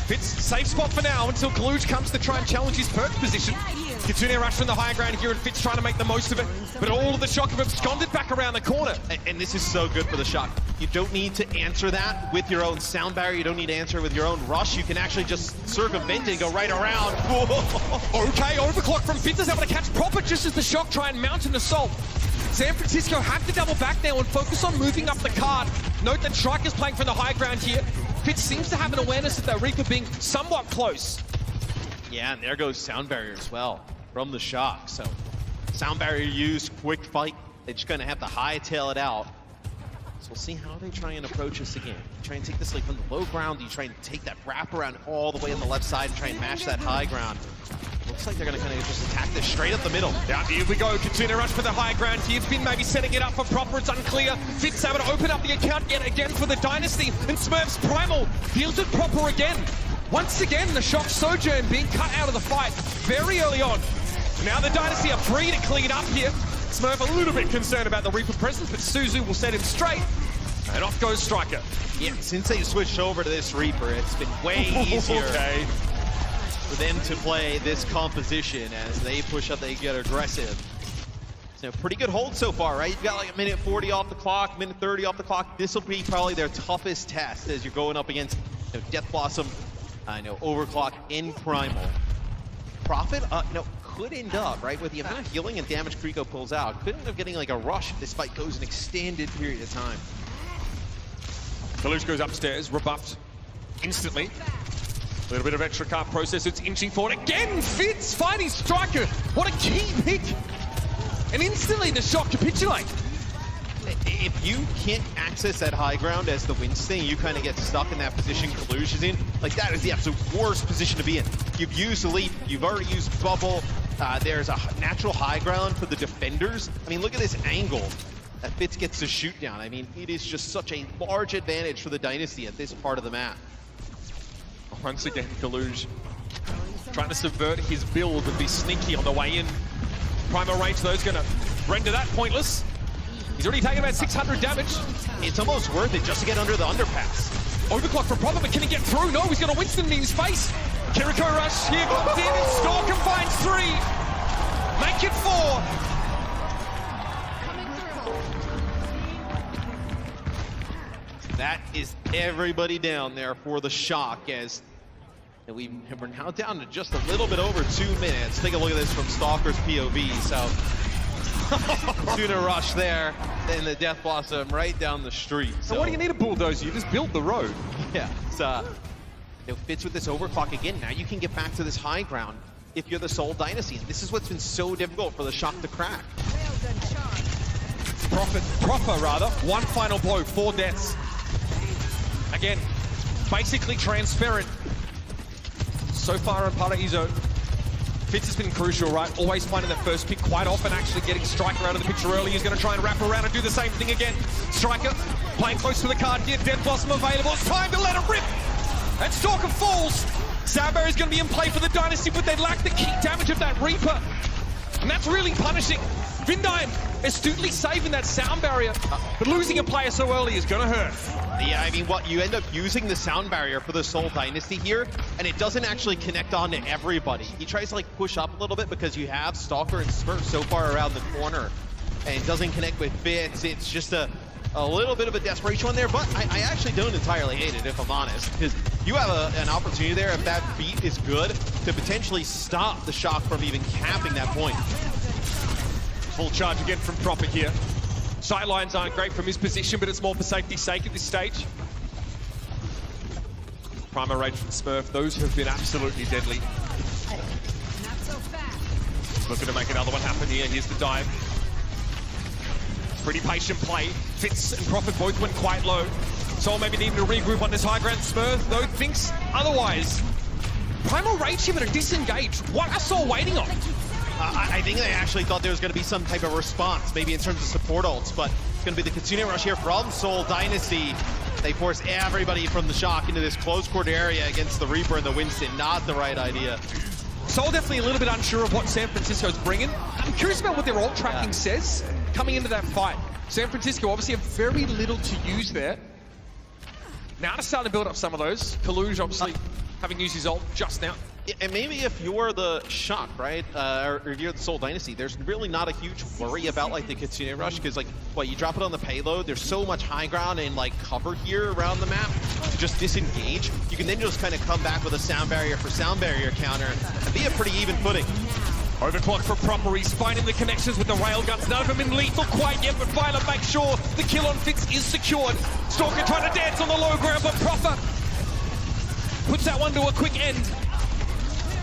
[SPEAKER 2] Fitz, safe spot for now until Kalush comes to try and challenge his perk position. Kitsune Rush from the high ground here, and Fitz trying to make the most of it, but all of the shock have absconded back around the corner.
[SPEAKER 3] And this is so good for the shock. You don't need to answer that with your own sound barrier. You don't need to answer it with your own rush. You can actually just circumvent it and go right around.
[SPEAKER 2] Okay, overclock from Fitz is able to catch Prophet just as the shock try and mount an assault. San Francisco have to double back now and focus on moving up the card. Note that Striker's playing from the high ground here. Fitz seems to have an awareness of that Reaper being somewhat close.
[SPEAKER 3] Yeah, and there goes sound barrier as well from the shock. So sound barrier used, quick fight. They're just gonna have to hightail it out. So we'll see how they try and approach this again. Try and take this like from the low ground. You try and take that wrap around all the way on the left side and try and match that high ground. Looks like they're gonna kind of just attack this straight up the middle.
[SPEAKER 2] Down here we go, Kitsune Rush for the high ground here. Finn maybe setting it up for Proper, it's unclear. Fitz able to open up the account yet again for the Dynasty, and Smurf's Primal deals it Proper again. Once again, the shock Sojourn being cut out of the fight very early on. Now the Dynasty are free to clean up here. Smurf a little bit concerned about the Reaper presence, but Suzu will set him straight, and off goes Striker.
[SPEAKER 3] Yeah, since they switched over to this Reaper, it's been way easier for them to play this composition. As they push up, they get aggressive. So pretty good hold so far, right? You've got like a minute 40 off the clock, minute 30 off the clock. This will be probably their toughest test as you're going up against Death Blossom, Overclock, and Primal. Prophet, could end up, right, with the amount of healing and damage Kriko pulls out, could end up getting like a rush if this fight goes an extended period of time.
[SPEAKER 2] Kalush goes upstairs, rebuffed instantly. A little bit of extra card process, it's inching forward again. Fitz fighting Striker. What a key pick. And instantly the shock capitulate.
[SPEAKER 3] if you can't access that high ground as the Winston, you kind of get stuck in that position Kalush is in. Like, that is the absolute worst position to be in. You've used Elite, you've already used Bubble. There's a natural high ground for the defenders. I mean, look at this angle that Fitz gets to shoot down. I mean, it is just such a large advantage for the Dynasty at this part of the map.
[SPEAKER 2] Once again, Kalush trying to subvert his build and be sneaky on the way in. Primal range, though, is going to render that pointless. He's already taken about 600 damage.
[SPEAKER 3] It's almost worth it just to get under the underpass.
[SPEAKER 2] Overclock from Prophet, but can he get through? No, he's going to Winston in his face. Kiriko Rush here comes in, and Stalker finds 3. Make it 4.
[SPEAKER 3] That is everybody down there for the shock as we're now down to just a little bit over 2 minutes. Take a look at this from Stalker's POV. So Tuna Rush there, and the Death Blossom right down the street.
[SPEAKER 2] So what do you need a bulldozer? You just build the road.
[SPEAKER 3] Yeah, it fits with this overclock again. Now you can get back to this high ground if you're the Seoul Dynasty. And this is what's been so difficult for the shock to crack.
[SPEAKER 2] Proper, one final blow, 4 deaths. Again, basically transparent. So far in part of his own. Fitz has been crucial, right? Always finding that first pick, quite often actually getting Striker out of the picture early. He's going to try and wrap around and do the same thing again. Striker playing close to the card here. Death Blossom available. It's time to let it rip. And Stalker falls. Soundbarrier is going to be in play for the Dynasty, but they lack the key damage of that Reaper. And that's really punishing. Vindime astutely saving that sound barrier, but losing a player so early is going to hurt.
[SPEAKER 3] Yeah, I mean, you end up using the sound barrier for the Seoul Dynasty here, and it doesn't actually connect on to everybody. He tries to, like, push up a little bit because you have Stalker and Smurf so far around the corner, and it doesn't connect with Fitz. It's just a little bit of a desperation one there, but I actually don't entirely hate it, if I'm honest, because you have an opportunity there, if that beat is good, to potentially stop the shock from even capping that point.
[SPEAKER 2] Full charge again from Prophet here. Sightlines aren't great from his position, but it's more for safety's sake at this stage. Primal Rage from Smurf, those have been absolutely deadly. Looking to make another one happen here. Here's the dive. Pretty patient play. Fitz and Prophet both went quite low. Soul maybe needing to regroup on this high ground. Smurf, though, thinks otherwise. Primal Rage here, but a disengage. What are Soul waiting on?
[SPEAKER 3] I think they actually thought there was going to be some type of response, maybe in terms of support ults, but it's going to be the Kitsune Rush here from Seoul Dynasty. They force everybody from the shock into this close court area against the Reaper and the Winston. Not the right idea.
[SPEAKER 2] Soul definitely a little bit unsure of what San Francisco's bringing. I'm curious about what their ult tracking says coming into that fight. San Francisco obviously have very little to use there. Now to start to build up some of those. Kalush obviously having used his ult just now.
[SPEAKER 3] And maybe if you're the shock, right, or if you're the Seoul Dynasty, there's really not a huge worry about, like, the Kitsune Rush, because, like, you drop it on the payload, there's so much high ground and, like, cover here around the map to just disengage. You can then just kind of come back with a sound barrier for sound barrier counter and be a pretty even footing.
[SPEAKER 2] Overclock for Proper, he's finding the connections with the railguns. None of them in lethal quite yet, but Violet makes sure the kill on Fitz is secured. Stalker trying to dance on the low ground, but Proper puts that one to a quick end.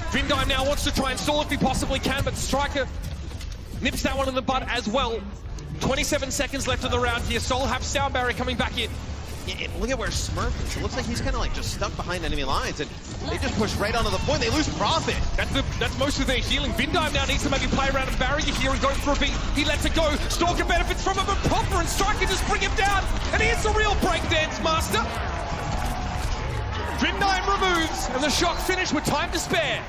[SPEAKER 2] Vindime now wants to try and stall if he possibly can, but Striker nips that one in the bud as well. 27 seconds left of the round here. Soul have sound barrier coming back in.
[SPEAKER 3] Yeah, look at where Smurf is. It looks like he's kind of like just stuck behind enemy lines, and they just push right onto the point. They lose Prophet.
[SPEAKER 2] That's most of their healing. Vindime now needs to maybe play around a barrier here and go for a beat. He lets it go. Stalker benefits from it, but Proper and Striker just bring him down. And here's the real breakdance master. Vindime removes, and the shock finish with time to spare.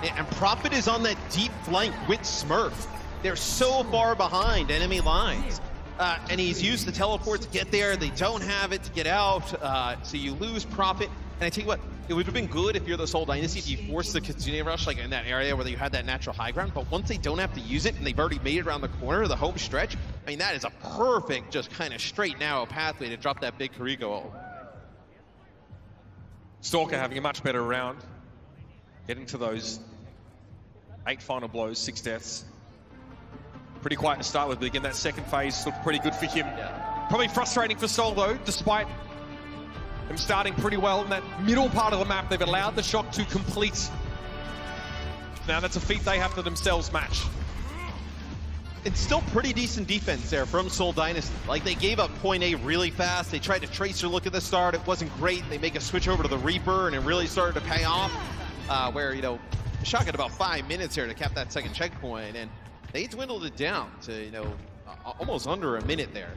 [SPEAKER 3] And Prophet is on that deep flank with Smurf. They're so far behind enemy lines. And he's used the teleport to get there. They don't have it to get out. So you lose Prophet. And I tell you what, it would have been good if you're the Seoul Dynasty if you force the Kitsune Rush, like, in that area where you had that natural high ground. But once they don't have to use it and they've already made it around the corner, the home stretch, I mean, that is a perfect, just kind of straight, narrow pathway to drop that big Kiriko ult.
[SPEAKER 2] Stalker having a much better round. Getting to those 8 final blows, 6 deaths. Pretty quiet to start with, but again, that second phase looked pretty good for him.
[SPEAKER 3] Yeah.
[SPEAKER 2] Probably frustrating for Soul, though, despite them starting pretty well in that middle part of the map. They've allowed the shock to complete. Now that's a feat they have to themselves match.
[SPEAKER 3] It's still pretty decent defense there from Seoul Dynasty. Like, they gave up point A really fast. They tried to tracer look at the start. It wasn't great. They make a switch over to the Reaper, and it really started to pay off. Where, you know, Shock had about 5 minutes here to cap that second checkpoint, and they dwindled it down to, you know, almost under a minute there.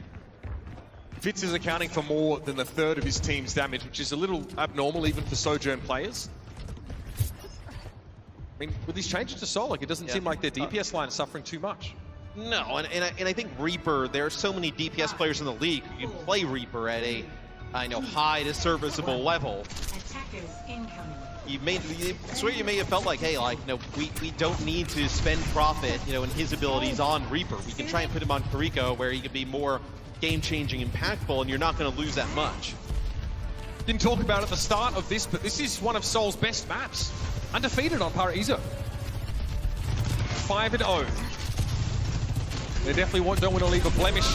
[SPEAKER 2] Fitz is accounting for more than a third of his team's damage, which is a little abnormal even for Sojourn players. I mean, with these changes to Seoul, like, it doesn't seem like their DPS line is suffering too much.
[SPEAKER 3] No, and I think Reaper, there are so many DPS players in the league who can play Reaper at a, high to serviceable level. You may have felt like, hey, like, no, we don't need to spend profit, in his abilities on Reaper. We can try and put him on Kiriko where he can be more game-changing, impactful, and you're not going to lose that much.
[SPEAKER 2] Didn't talk about it at the start of this, but this is one of Seoul's best maps. Undefeated on Paraiso. 5-0. They definitely don't want to leave a blemish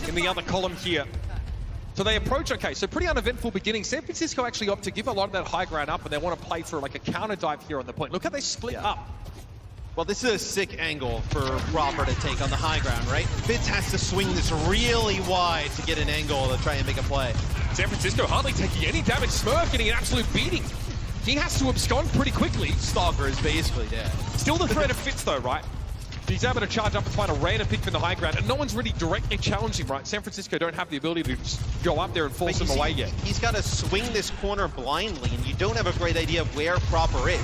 [SPEAKER 2] in the other column here. So they approach, okay, so pretty uneventful beginning. San Francisco actually opt to give a lot of that high ground up, and they want to play for like a counter dive here on the point. Look how they split up.
[SPEAKER 3] Well, this is a sick angle for Proper to take on the high ground, right? Fitz has to swing this really wide to get an angle to try and make a play.
[SPEAKER 2] San Francisco hardly taking any damage. Smurf getting an absolute beating. He has to abscond pretty quickly.
[SPEAKER 3] Stalker is basically dead.
[SPEAKER 2] Still the threat of Fitz though, right? He's able to charge up and find a random pick from the high ground, and no one's really directly challenging, right? San Francisco don't have the ability to just go up there and force him away yet.
[SPEAKER 3] He's got to swing this corner blindly, and you don't have a great idea of where Proper is.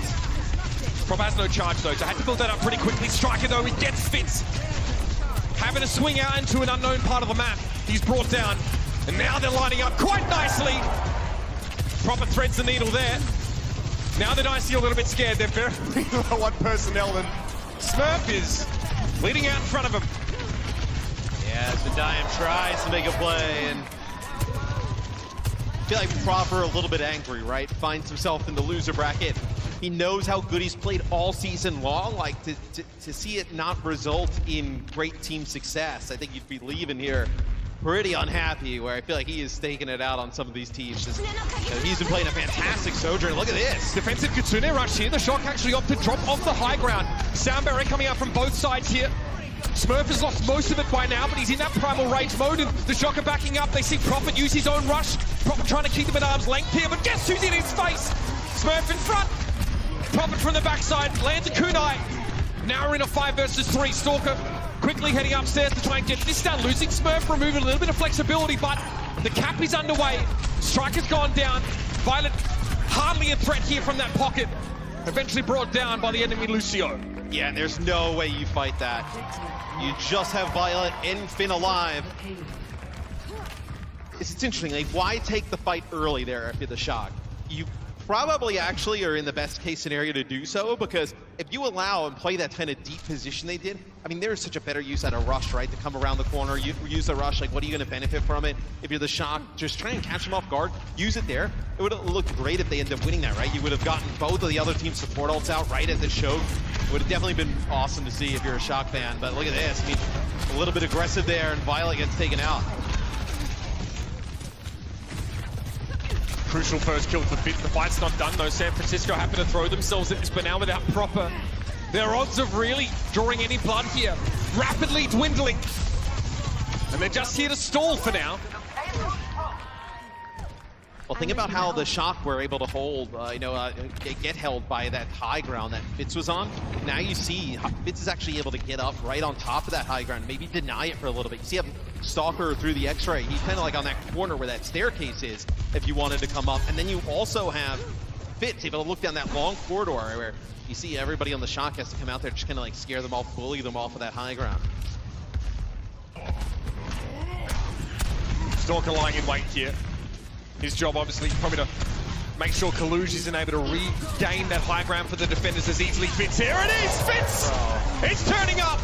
[SPEAKER 2] Proper has no charge though, so had to build that up pretty quickly. Striker though, he gets Fitz. Having to swing out into an unknown part of the map. He's brought down, and now they're lining up quite nicely. Proper threads the needle there. Now the Dynasty are a little bit scared. They're very low on personnel, and Smurf is leading out in front of him.
[SPEAKER 3] Yeah, as Diam tries to make a play, and I feel like Proper a little bit angry, right? Finds himself in the loser bracket. He knows how good he's played all season long. Like, to see it not result in great team success, I think you'd be leaving here pretty unhappy, where I feel like he is staking it out on some of these teams. He's been playing a fantastic Sojourn. Look at this.
[SPEAKER 2] Defensive Kitsune rush here. The Shock actually opted to drop off the high ground. Sound barrier coming out from both sides here. Smurf has lost most of it by now, but he's in that primal rage mode, and the Shock are backing up. They see Prophet use his own rush. Prophet trying to keep him at arm's length here, but guess who's in his face? Smurf in front. Prophet from the backside, lands a kunai. Now we're in a 5 versus 3. Stalker quickly heading upstairs to try and get this down. Losing Smurf, removing a little bit of flexibility, but the cap is underway. Striker's gone down. Violet hardly a threat here from that pocket. Eventually brought down by the enemy Lucio.
[SPEAKER 3] Yeah, and there's no way you fight that. You just have Violet and Finn alive. It's interesting, like, why take the fight early there after the Shock? You probably actually are in the best case scenario to do so, because if you allow and play that kind of deep position they did, I mean, there's such a better use at a rush, right? To come around the corner, you use the rush, like, what are you going to benefit from it? If you're the Shock, just try and catch them off guard, use it there. It would have looked great if they ended up winning that, right? You would have gotten both of the other team's support ults out right as it showed. It would have definitely been awesome to see if you're a Shock fan, but look at this. I mean, a little bit aggressive there, and Violet gets taken out.
[SPEAKER 2] Crucial first kill for Fitz. The fight's not done though. San Francisco happen to throw themselves at this, but now without Proper, their odds of really drawing any blood here rapidly dwindling. And they're just here to stall for now.
[SPEAKER 3] Well, think about how the Shock were able to hold, get held by that high ground that Fitz was on. Now you see Fitz is actually able to get up right on top of that high ground, maybe deny it for a little bit. You see him Stalker through the X-ray. He's kind of like on that corner where that staircase is, if you wanted to come up. And then you also have Fitz able to look down that long corridor where you see everybody on the Shock has to come out there, just kind of like scare them off, bully them off of that high ground.
[SPEAKER 2] Stalker lying in wait here. His job, obviously, probably to make sure Kaluj isn't able to regain that high ground for the defenders as easily. Fitz, here it is! Fitz! It's turning up!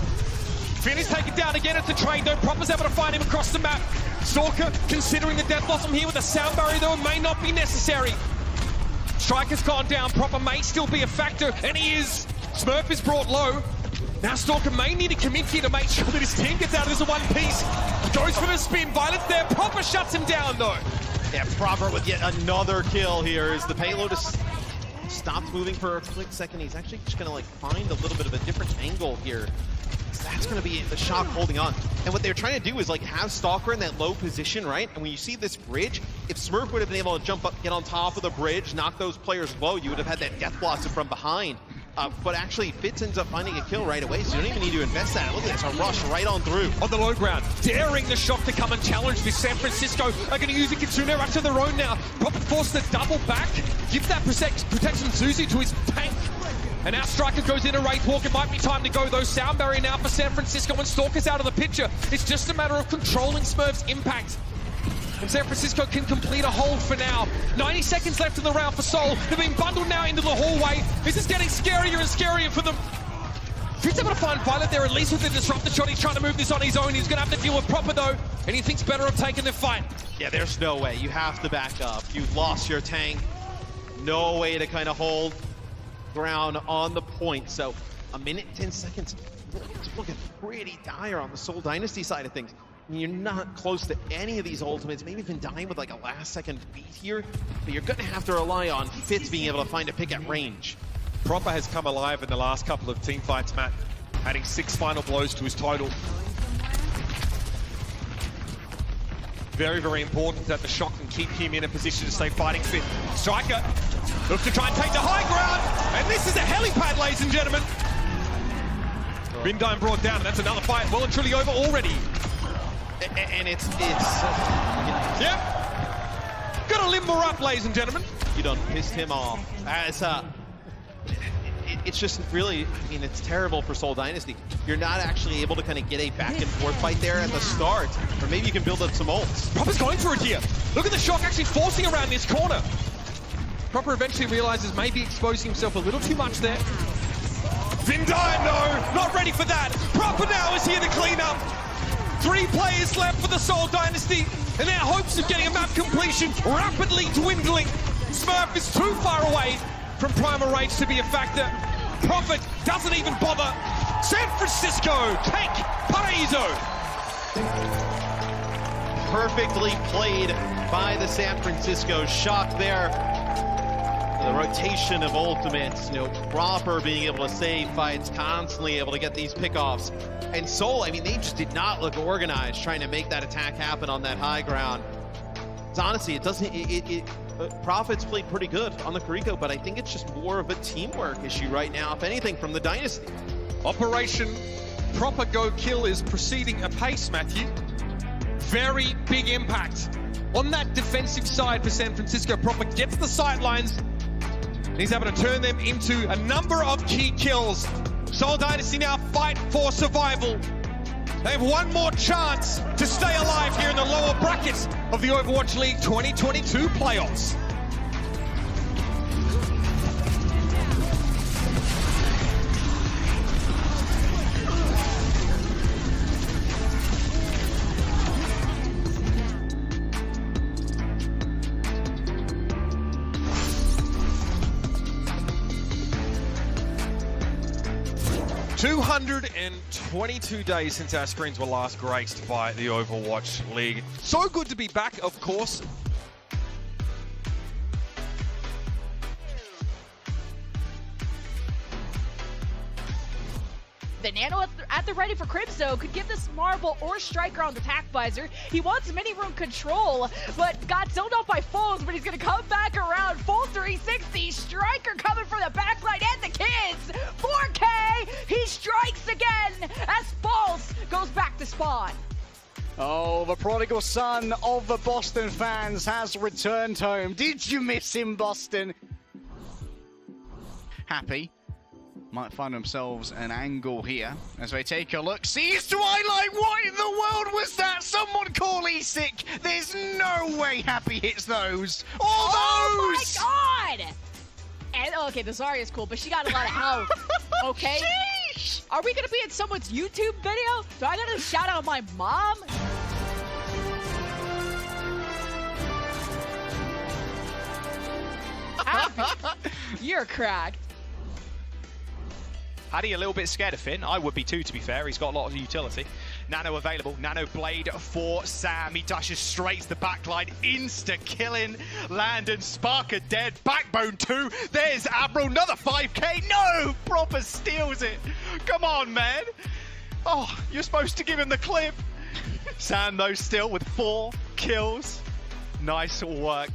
[SPEAKER 2] Finn is taken down again at the trade, though. Proper's able to find him across the map. Stalker, considering the death loss from here with a sound barrier, though, may not be necessary. Striker's gone down. Proper may still be a factor, and he is. Smurf is brought low. Now Stalker may need to commit here to make sure that his team gets out of this in one piece. Goes for the spin. Violet's there. Proper shuts him down, though.
[SPEAKER 3] Yeah, Proper with yet another kill here as the payload is stopped moving for a quick second. He's actually just gonna like find a little bit of a different angle here. That's gonna be the Shock holding on. And what they're trying to do is like have Stalker in that low position, right? And when you see this bridge, if Smurf would have been able to jump up, get on top of the bridge, knock those players low, you would have had that Death Blossom from behind. But actually, Fitz ends up finding a kill right away, so you don't even need to invest that. Look at this, a rush right on through.
[SPEAKER 2] On the low ground, daring the Shock to come and challenge this. San Francisco are going to use a Kitsune up to their own now. Proper force the double back, give that protection Zuzi to his tank. And now Striker goes in a Wraithwalk. It might be time to go though. Sound barrier now for San Francisco, and Stalker's out of the picture. It's just a matter of controlling Smurf's impact. And San Francisco can complete a hold for now. 90 seconds left in the round for Seoul. They're being bundled now into the hallway. This is getting scarier and scarier for them. Fitz able to find Violet there, at least with the disruptor shot. He's trying to move this on his own. He's going to have to deal with Proper though, and he thinks better of taking the fight.
[SPEAKER 3] Yeah, there's no way. You have to back up. You've lost your tank. No way to kind of hold ground on the point. So a minute, 10 seconds. It's looking pretty dire on the Seoul Dynasty side of things. You're not close to any of these ultimates, maybe even dying with like a last second beat here, but you're gonna have to rely on Fitz being able to find a pick at range.
[SPEAKER 2] Proper has come alive in the last couple of team fights, Matt, adding 6 final blows to his total. Very, very important that the Shock can keep him in a position to stay fighting fit. Striker looks to try and take the high ground, and this is a helipad, ladies and gentlemen. Bindime brought down, and that's another fight well and truly over already.
[SPEAKER 3] And it's
[SPEAKER 2] Yep. Gotta limber up, ladies and gentlemen.
[SPEAKER 3] You done pissed him off. It's just really, I mean, it's terrible for Seoul Dynasty. You're not actually able to kind of get a back and forth fight there at the start, or maybe you can build up some ults.
[SPEAKER 2] Proper's going for it here. Look at the Shock actually forcing around this corner. Proper eventually realizes maybe exposing himself a little too much there. Vindine, no, not ready for that. Proper now is here to clean up. 3 players left for the Seoul Dynasty, and their hopes of getting a map completion rapidly dwindling. Smurf is too far away from primal range to be a factor. Prophet doesn't even bother. San Francisco take Paraíso.
[SPEAKER 3] Perfectly played by the San Francisco Shock there. The rotation of ultimates, you know, Proper being able to save fights, constantly able to get these pickoffs. And Seoul, I mean, they just did not look organized trying to make that attack happen on that high ground. It's honestly, it doesn't, Prophet's played pretty good on the Kariko, but I think it's just more of a teamwork issue right now, if anything, from the Dynasty.
[SPEAKER 2] Operation Proper Go Kill is proceeding apace, Matthew. Very big impact on that defensive side for San Francisco. Proper gets the sightlines. He's able to turn them into a number of key kills. Seoul Dynasty now fight for survival. They have one more chance to stay alive here in the lower brackets of the Overwatch League 2022 playoffs. $222 days since our screens were last graced by the Overwatch League. So good to be back, of course.
[SPEAKER 7] The Nano at the ready for Crypto could give this Marble or Striker on the attack visor. He wants mini room control, but got zoned off by Foles, but he's gonna come back around. Full 360, Striker coming from the backline and the kids. 4K, he strikes again as Foles goes back to spawn.
[SPEAKER 8] Oh, the prodigal son of the Boston fans has returned home. Did you miss him, Boston? Happy. Might find themselves an angle here as they take a look. Sees Twilight! What in the world was that? Someone call E-Sick! There's no way Happy hits those! All those!
[SPEAKER 7] Oh my god! And okay, the Zarya's cool, but she got a lot of health. Okay?
[SPEAKER 8] Sheesh!
[SPEAKER 7] Are we gonna be in someone's YouTube video? Do I gotta shout out my mom? Happy. You're cracked.
[SPEAKER 6] Paddy a little bit scared of Finn. I would be too, to be fair. He's got a lot of utility. Nano available. Nano blade for Sam. He dashes straight to the backline. Insta-killing. Landon, Sparker dead. Backbone 2. There's Admiral. Another 5k. No! Proper steals it. Come on, man. Oh, you're supposed to give him the clip. Sam, though, still with 4 kills. Nice work.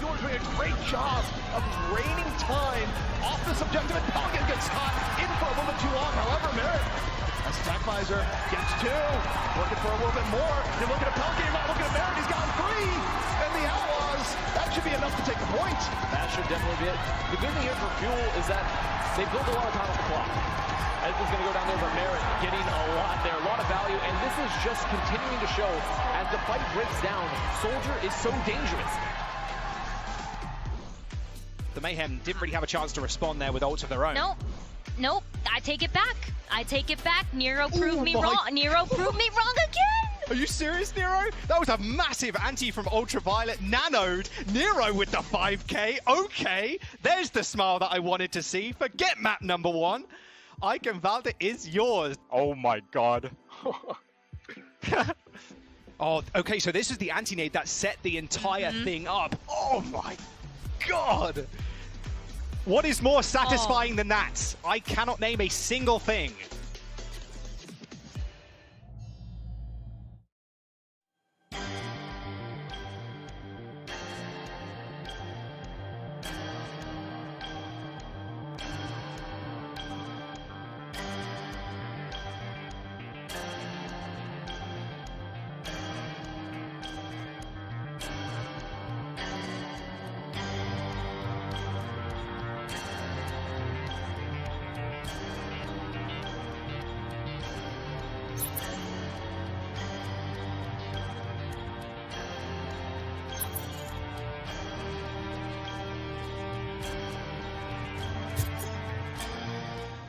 [SPEAKER 9] George doing a great job of draining time off this objective, and Pelican gets caught in for a little bit too long. However, Merritt, as Attackvisor gets 2, working for a little bit more. You're looking at Pelican, you're not looking at Merritt, he's got 3, and the Outlaws, that should be enough to take a point.
[SPEAKER 10] That should definitely be it. The good thing here for Fuel is that they built a lot of time on the clock. Edmonds going to go down there for Merritt, getting a lot there, a lot of value, and this is just continuing to show as the fight breaks down, Soldier is so dangerous.
[SPEAKER 6] The Mayhem didn't really have a chance to respond there with ults of their own.
[SPEAKER 11] Nope. I take it back. Nero proved me wrong. Nero proved me wrong again.
[SPEAKER 6] Are you serious, Nero? That was a massive anti from Ultraviolet. Nanoed. Nero with the 5k. Okay, there's the smile that I wanted to see. Forget map number 1. Eichenwalde is yours. Oh my god. Oh, okay, so this is the anti-nade that set the entire thing up. Oh my god. What is more satisfying than that? I cannot name a single thing.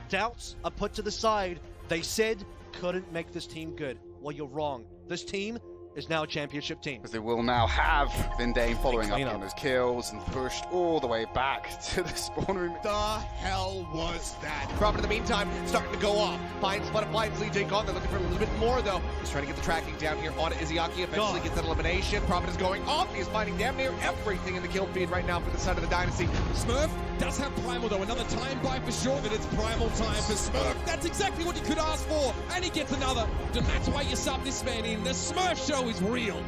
[SPEAKER 12] Doubts are put to the side. They said couldn't make this team good. Well, you're wrong. This team is now a championship team.
[SPEAKER 13] Because they will now have Vindane following up on those kills and pushed all the way back to the spawn room.
[SPEAKER 9] The hell was that? Prophet in the meantime starting to go off. Finds Butterfly and CJ gone. They're looking for a little bit more though. He's trying to get the tracking down here on Izayaki. Eventually gets that elimination. Prophet is going off. He's finding damn near everything in the kill feed right now for the side of the Dynasty.
[SPEAKER 2] Smurf does have Primal though. Another time buy for sure that it's Primal time for Smurf. That's exactly what he could ask for. And he gets another. And that's why you sub this man in. The Smurf show is real.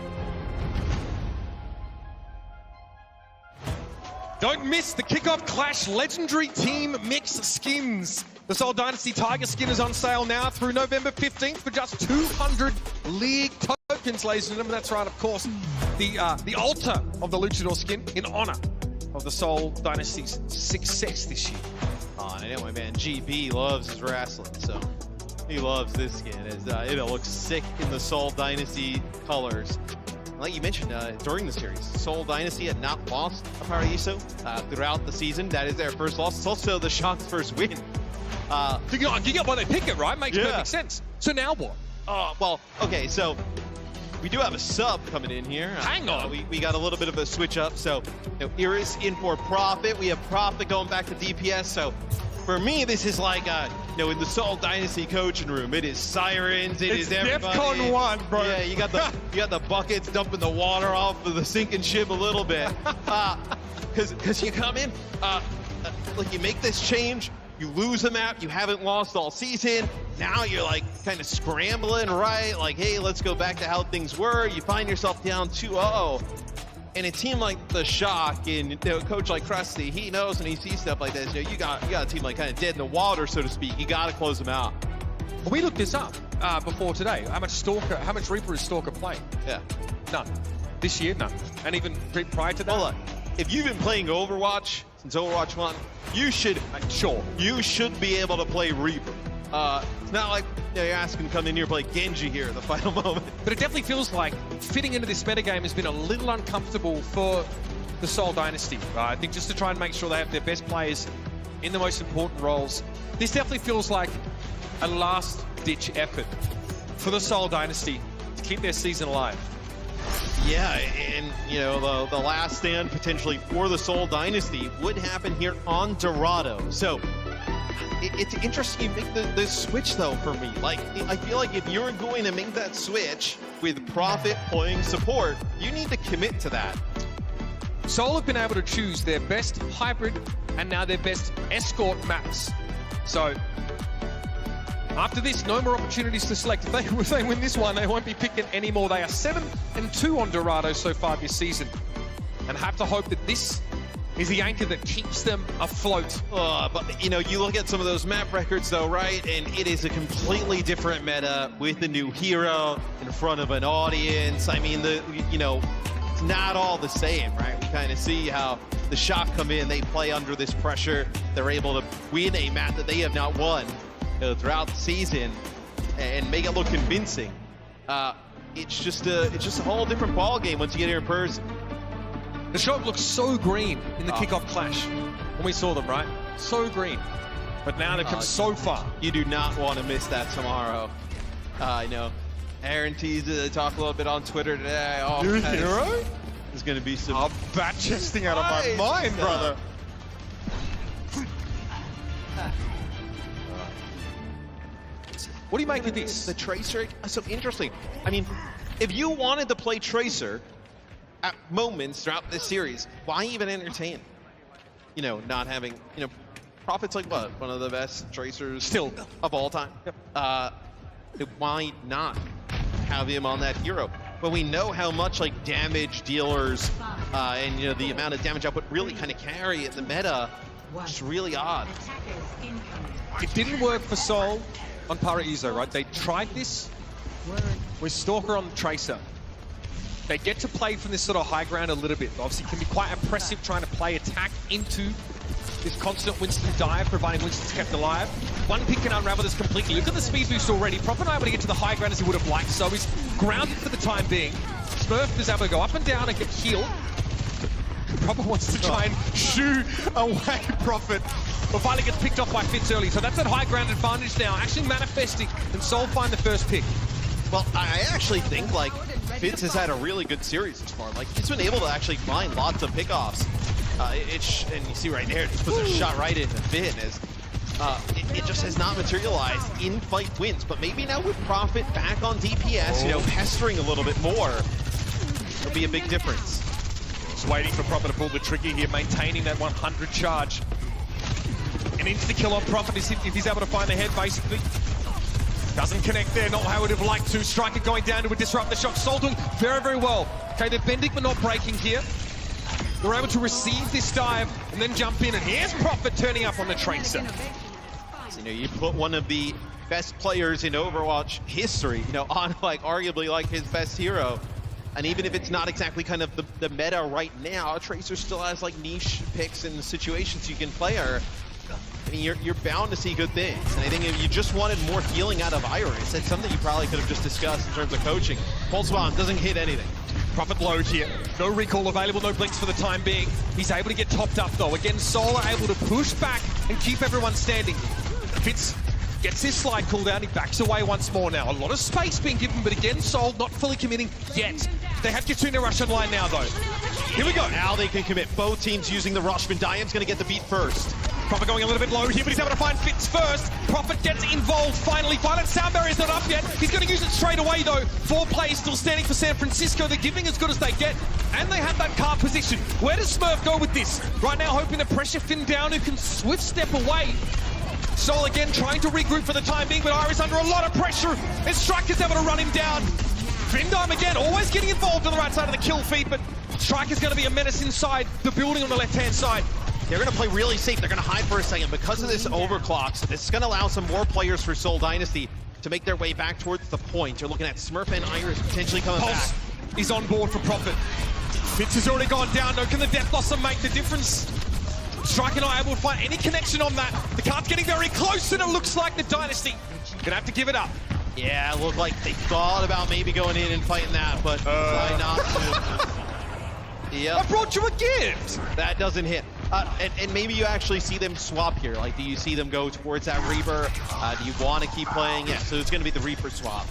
[SPEAKER 2] Don't miss the kickoff clash legendary team mix skins. The Seoul Dynasty Tiger skin is on sale now through November 15th for just 200 league tokens, ladies and gentlemen. That's right, of course. The altar of the Luchador skin in honor of the Seoul Dynasty's success this year.
[SPEAKER 3] Oh, and I know my man GB loves his wrestling, so he loves this skin. As it looks sick in the Seoul Dynasty colors. Like you mentioned during the series, Seoul Dynasty had not lost a Paraiso throughout the season. That is their first loss. It's also the Shock's first win.
[SPEAKER 2] You get why they pick it, right? Makes perfect sense. So now what?
[SPEAKER 3] Well, okay, so we do have a sub coming in here.
[SPEAKER 2] Hang on.
[SPEAKER 3] We got a little bit of a switch up. So, Iris in for Prophet. We have Prophet going back to DPS. So, for me, this is like, in the Seoul Dynasty coaching room, it is sirens, it's everybody.
[SPEAKER 2] DEFCON 1, bro.
[SPEAKER 3] Yeah, you got the buckets dumping the water off of the sinking ship a little bit. Because you come in, like you make this change, you lose a map, you haven't lost all season. Now you're like kind of scrambling, right? Like, hey, let's go back to how things were. You find yourself down 2-0. And a team like the Shock and a coach like Krusty, he knows when he sees stuff like this. You got a team like kind of dead in the water, so to speak. You got to close them out.
[SPEAKER 2] Well, we looked this up before today. How much Reaper is Stalker playing?
[SPEAKER 3] Yeah,
[SPEAKER 2] none. This year, none. And even prior to that.
[SPEAKER 3] Well, look, if you've been playing Overwatch since Overwatch 1, you should be able to play Reaper. It's not like you're asking to come in here and play Genji here at the final moment.
[SPEAKER 2] But it definitely feels like fitting into this metagame has been a little uncomfortable for the Seoul Dynasty. I think just to try and make sure they have their best players in the most important roles. This definitely feels like a last-ditch effort for the Seoul Dynasty to keep their season alive.
[SPEAKER 3] Yeah, and the last stand potentially for the Seoul Dynasty would happen here on Dorado. So It's interesting you make the switch though for me. Like, I feel like if you're going to make that switch with Prophet playing support, you need to commit to that.
[SPEAKER 2] Seoul have been able to choose their best hybrid and now their best escort maps. So after this, no more opportunities to select. If they win this one, they won't be picking anymore. They are 7-2 on Dorado so far this season, and have to hope that this is the anchor that keeps them afloat.
[SPEAKER 3] But you know, you look at some of those map records though, right? And it is a completely different meta with a new hero in front of an audience. I mean, it's not all the same, right? We kind of see how the Shock come in, they play under this pressure. They're able to win a map that they have not won throughout the season and make it look convincing. It's just a whole different ball game once you get here in person.
[SPEAKER 2] The Shock looks so green in the kickoff clash when we saw them, right? So green. But now they've come so far.
[SPEAKER 3] You do not want to miss that tomorrow. I know. Aaron teased to talk a little bit on Twitter today. Oh,
[SPEAKER 2] New hero?
[SPEAKER 3] There's going to be some...
[SPEAKER 6] I'm bat-chesting out of my mind, brother.
[SPEAKER 2] What do you make of this?
[SPEAKER 3] The Tracer, so interesting. I mean, if you wanted to play Tracer at moments throughout this series, why even entertain? You know, not having, Prophet's like what? One of the best Tracers
[SPEAKER 2] still
[SPEAKER 3] of all time. Why not have him on that hero? But we know how much like damage dealers and the amount of damage output really kind of carry in the meta. It's really odd.
[SPEAKER 2] It didn't work for Seoul on Paraiso, right? They tried this with Stalker on the Tracer. They get to play from this sort of high ground a little bit. Obviously, it can be quite oppressive trying to play attack into this constant Winston dive, providing Winston's kept alive. One pick can unravel this completely. Look at the speed boost already. Prophet not able to get to the high ground as he would have liked, so he's grounded for the time being. Smurf is able to go up and down and get healed. Prophet wants to try and shoo away Prophet, but finally gets picked off by Fitz early. So that's that high ground advantage now, actually manifesting, and Seoul find the first pick.
[SPEAKER 3] Well, I actually think like Fitz has had a really good series this far. Like, he's been able to actually find lots of pickoffs. And you see right there, it just puts a shot right into Finn as it just has not materialized in fight wins. But maybe now with Prophet back on DPS, pestering a little bit more, it'll be a big difference.
[SPEAKER 2] Just waiting for Prophet to pull the trigger here, maintaining that 100 charge. An insta-kill on Prophet if he's able to find the head, basically. Doesn't connect there, not how I would have liked to. Striker going down to disrupt the Shock. Seoul doing very, very well. Okay, they're bending but not breaking here. They're able to receive this dive and then jump in, and here's Prophet turning up on the Tracer.
[SPEAKER 3] So, you put one of the best players in Overwatch history, on like arguably like his best hero. And even if it's not exactly kind of the meta right now, Tracer still has like niche picks and situations you can play her. I mean, you're bound to see good things. And I think if you just wanted more healing out of Iris, that's something you probably could have just discussed in terms of coaching. Pulse Bomb doesn't hit anything.
[SPEAKER 2] Prophet low here. No recall available, no blinks for the time being. He's able to get topped up though. Again, Seoul are able to push back and keep everyone standing. Fitz gets his slide cooldown. He backs away once more now. A lot of space being given, but again, Seoul not fully committing yet. They have Kitsune rush online now though. Here we go.
[SPEAKER 3] Now they can commit. Both teams using the rush. Diam's going to get the beat first.
[SPEAKER 2] Prophet going a little bit low here, but he's able to find Fitz first. Prophet gets involved finally. Violent Sound Barrier's not up yet. He's going to use it straight away though. 4 players still standing for San Francisco. They're giving as good as they get, and they have that card position. Where does Smurf go with this? Right now hoping to pressure Finn down, who can swift step away. Seoul again trying to regroup for the time being, but Iris under a lot of pressure, and Striker's able to run him down. Vindime again, always getting involved on the right side of the kill feed, but Striker's going to be a menace inside the building on the left-hand side.
[SPEAKER 3] They're going to play really safe. They're going to hide for a second because of this overclock. So this is going to allow some more players for Seoul Dynasty to make their way back towards the point. You're looking at Smurf and Iris potentially coming
[SPEAKER 2] Pulse
[SPEAKER 3] back.
[SPEAKER 2] is on board for Prophet. Fitz has already gone down. No, can the Death Blossom make the difference? Striker not able to find any connection on that. The card's getting very close, and it looks like the Dynasty gonna have to give it up.
[SPEAKER 3] Yeah, it looked like they thought about maybe going in and fighting that, but why not? Yep.
[SPEAKER 2] I brought you a gift!
[SPEAKER 3] That doesn't hit. And maybe you actually see them swap here. Like, do you see them go towards that Reaper? Do you want to keep playing? Yeah, so it's going to be the Reaper swap.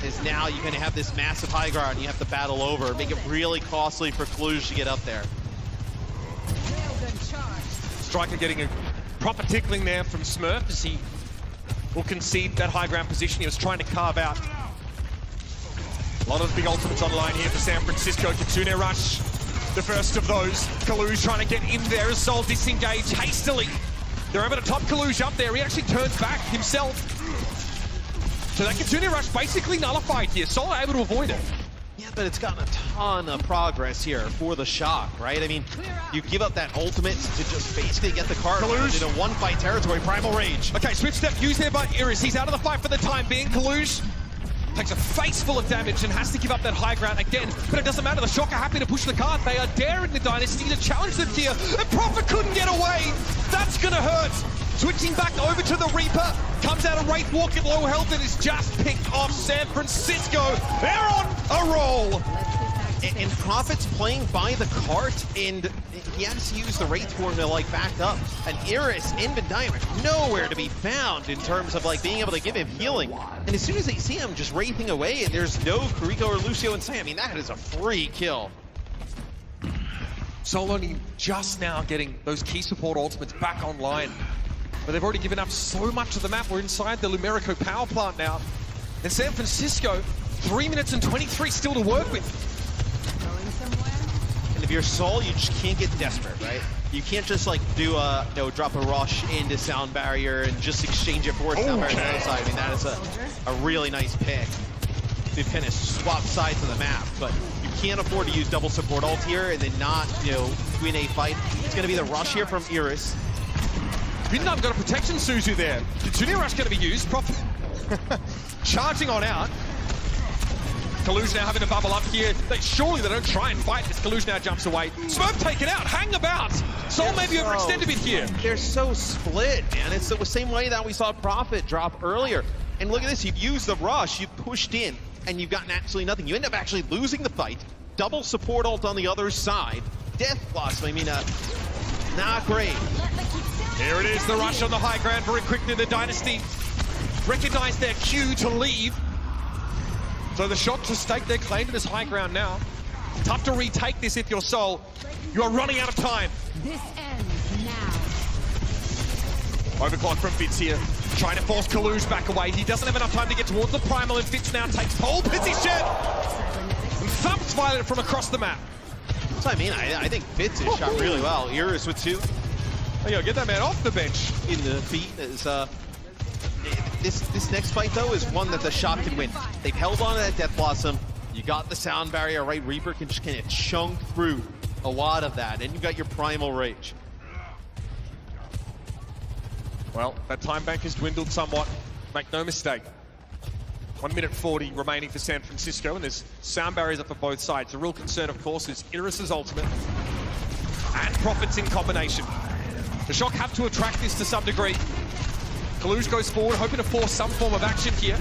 [SPEAKER 3] Is now you're going to have this massive high ground and you have to battle over. Make it really costly for Cluj to get up there.
[SPEAKER 2] Striker getting a Proper tickling there from Smurf as he will concede that high ground position he was trying to carve out. A lot of big ultimates online here for San Francisco. Kitsune Rush, the first of those. Kaluj trying to get in there as Sol disengaged hastily. They're able to top Kaluj up there. He actually turns back himself. So that Kitsune Rush basically nullified here. Sol able to avoid it.
[SPEAKER 3] Yeah, but it's gotten a ton of progress here for the Shock, right? I mean, you give up that ultimate to just basically get the card in a one-fight territory, Primal Rage.
[SPEAKER 2] Okay, switch step used there by Iris. He's out of the fight for the time being. Kaluj takes a face full of damage and has to give up that high ground again. But it doesn't matter. The Shock are happy to push the card. They are daring the Dynasty to challenge them here. And Prophet couldn't get away. That's going to hurt. Switching back over to the Reaper. Comes out of Wraithwalk at low health and is just picked off San Francisco. They're on a roll.
[SPEAKER 3] And Prophet's playing by the cart, and he has to use the Wraith form to like back up. And Iris in Dynamic nowhere to be found in terms of like being able to give him healing. And as soon as they see him just wraithing away and there's no Kuriko or Lucio in sight, I mean, that is a free kill.
[SPEAKER 2] Sol only just now getting those key support ultimates back online. But they've already given up so much of the map. We're inside the Lumerico power plant now. And San Francisco, 3 minutes and 23 still to work with.
[SPEAKER 3] And if you're Sol, you just can't get desperate, right? You can't just like do a, drop a rush into Sound Barrier and just exchange it for Sound Barrier on the other side. I mean, that is a really nice pick to kind of swap sides of the map. But you can't afford to use double support ult here and then not, win a fight. It's going to be the rush here from Iris.
[SPEAKER 2] Vietnam got a protection Suzu there. Kitsune Rush going to be used. Prophet charging on out. Kaluj now having to bubble up here. Surely they don't try and fight this. Kaluj now jumps away. Smurf taken out. Hang about. Sol maybe overextend a bit here.
[SPEAKER 3] They're so split, man. It's the same way that we saw Prophet drop earlier. And look at this. You've used the rush. You've pushed in, and you've gotten absolutely nothing. You end up actually losing the fight. Double support ult on the other side. Death Blossom. I mean, not great.
[SPEAKER 2] Here it is, the rush on the high ground. Very quickly, the Dynasty recognize their cue to leave. So the Shock to stake their claim to this high ground now. Tough to retake this if you're Sol. You are running out of time.
[SPEAKER 14] This ends now.
[SPEAKER 2] Overclock from Fitz here. Trying to force Kaluj back away. He doesn't have enough time to get towards the Primal, and Fitz now takes pole position. And thumps Violet from across the map.
[SPEAKER 3] That's what I mean. I think Fitz is shot really well. Iris with 2.
[SPEAKER 2] Oh, yeah, get that man off the bench.
[SPEAKER 3] In the feet is this next fight though is one that the Shock can win. They've held on to that Death Blossom. You got the Sound Barrier, right? Reaper can just kind of chunk through a lot of that, and you got your Primal Rage.
[SPEAKER 2] Well, that time bank has dwindled somewhat. Make no mistake. 1 minute 40 remaining for San Francisco, and there's Sound Barriers up for both sides. The real concern, of course, is Iris's ultimate and Prophet's in combination. The Shock have to attract this to some degree. Kaluj goes forward, hoping to force some form of action here.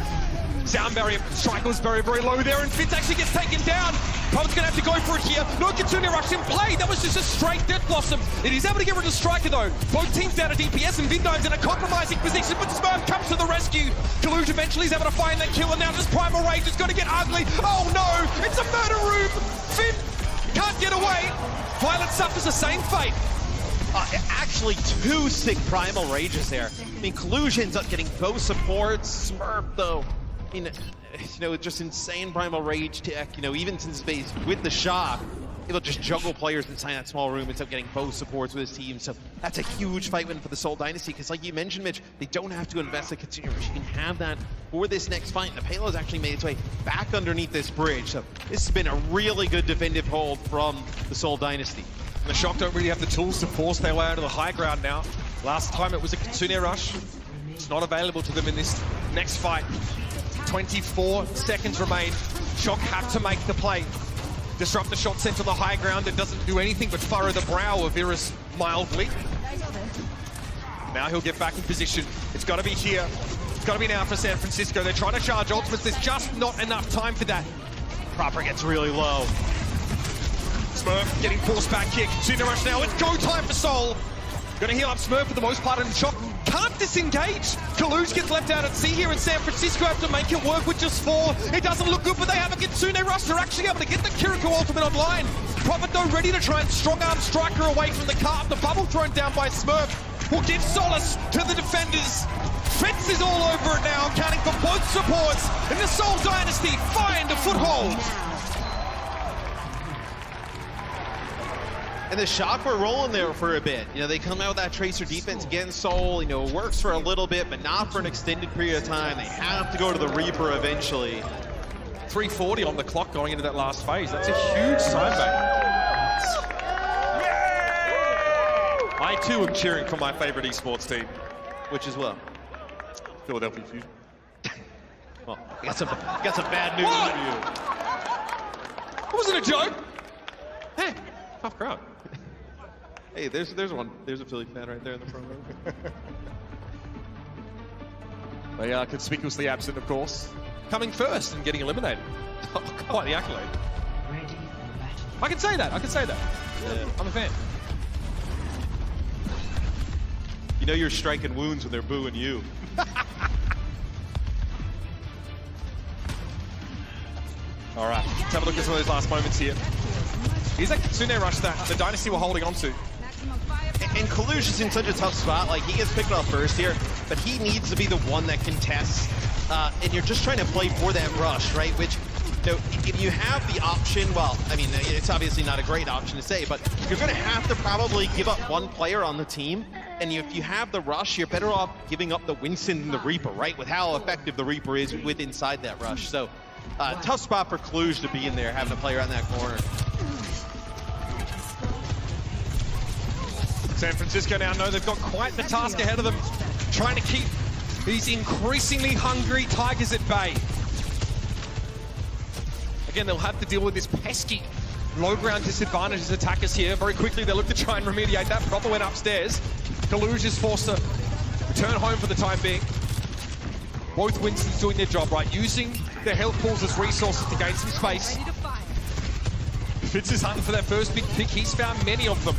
[SPEAKER 2] Sound Barrier strike was very, very low there, and Fitz actually gets taken down. Prophet's gonna have to go for it here. No Kitsune Rush in play. That was just a straight Death Blossom. It is able to get rid of Striker though. Both teams down to DPS, and Vindime's in a compromising position, but Smurf comes to the rescue. Kaluj eventually is able to find that kill, and now this Primal Rage is gonna get ugly. Oh no, it's a murder room. Finn can't get away. Violet suffers the same fate.
[SPEAKER 3] Actually, 2 sick Primal Rages there. I mean, Kaluj ends up getting both supports. Smurf, though, I mean, just insane Primal Rage tech. Even since base with the Shock, it'll just juggle players inside that small room, ends up getting both supports with his team. So that's a huge fight win for the Sol Dynasty, because like you mentioned, Mitch, they don't have to invest in Kitsune Rush. You can have that for this next fight. And the payload's actually made its way back underneath this bridge. So this has been a really good defensive hold from the Sol Dynasty.
[SPEAKER 2] The Shock don't really have the tools to force their way onto the high ground now. Last time it was a Kitsune Rush. It's not available to them in this next fight. 24 seconds remain. Shock have to make the play. Disrupt the shot sent to the high ground. It doesn't do anything but furrow the brow of Iris mildly. Now he'll get back in position. It's got to be here. It's got to be now for San Francisco. They're trying to charge ultimates. There's just not enough time for that.
[SPEAKER 3] Proper gets really low.
[SPEAKER 2] Smurf getting forced back here. Kitsune Rush now. It's go time for Sol. Gonna heal up Smurf for the most part, and Shock can't disengage. Kaluj gets left out at sea here, and San Francisco have to make it work with just 4. It doesn't look good, but they have a Kitsune Rush. They're actually able to get the Kiriko ultimate online. Prophet though ready to try and strong arm Striker away from the cart. The bubble thrown down by Smurf. will give solace to the defenders. Fitz is all over it now, counting for both supports, and the Seoul Dynasty find a foothold.
[SPEAKER 3] And the Shock were rolling there for a bit. You know, they come out with that Tracer defense against Seoul. You know, it works for a little bit, but not for an extended period of time. They have to go to the Reaper eventually.
[SPEAKER 2] 3:40 on the clock going into that last phase. That's a huge time back. I too am cheering for my favorite esports team.
[SPEAKER 3] Which is what?
[SPEAKER 2] Philadelphia Fusion.
[SPEAKER 3] Well, I got some bad news for you.
[SPEAKER 2] It wasn't a joke. Hey, tough crowd.
[SPEAKER 3] Hey, there's a Philly fan right there in the front row.
[SPEAKER 2] They are conspicuously absent, of course. Coming first and getting eliminated. Quite the accolade. I can say that. Yeah. I'm a fan.
[SPEAKER 3] You know you're striking wounds when they're booing you.
[SPEAKER 2] All right, let's have a look at some of those last moments here. Here's that Kitsune rush that the Dynasty were holding on to.
[SPEAKER 3] And Kalush is in such a tough spot. Like, he gets picked off first here, but he needs to be the one that contests. And you're just trying to play for that rush, right? Which, you know, if you have the option, well, I mean, it's obviously not a great option to say, but you're going to have to probably give up one player on the team. And if you have the rush, you're better off giving up the Winston and the Reaper, right? With how effective the Reaper is with inside that rush. So, tough spot for Cluj to be in there, having a player on that corner.
[SPEAKER 2] San Francisco now know they've got quite the task ahead of them, trying to keep these increasingly hungry Tigers at bay. Again, they'll have to deal with this pesky low ground disadvantage as attackers here. Very quickly, they look to try and remediate that. Proper went upstairs. Kaluj is forced to return home for the time being. Both Winstons doing their job right, using their health pools as resources to gain some space. Fitz is hunting for that first big pick. He's found many of them.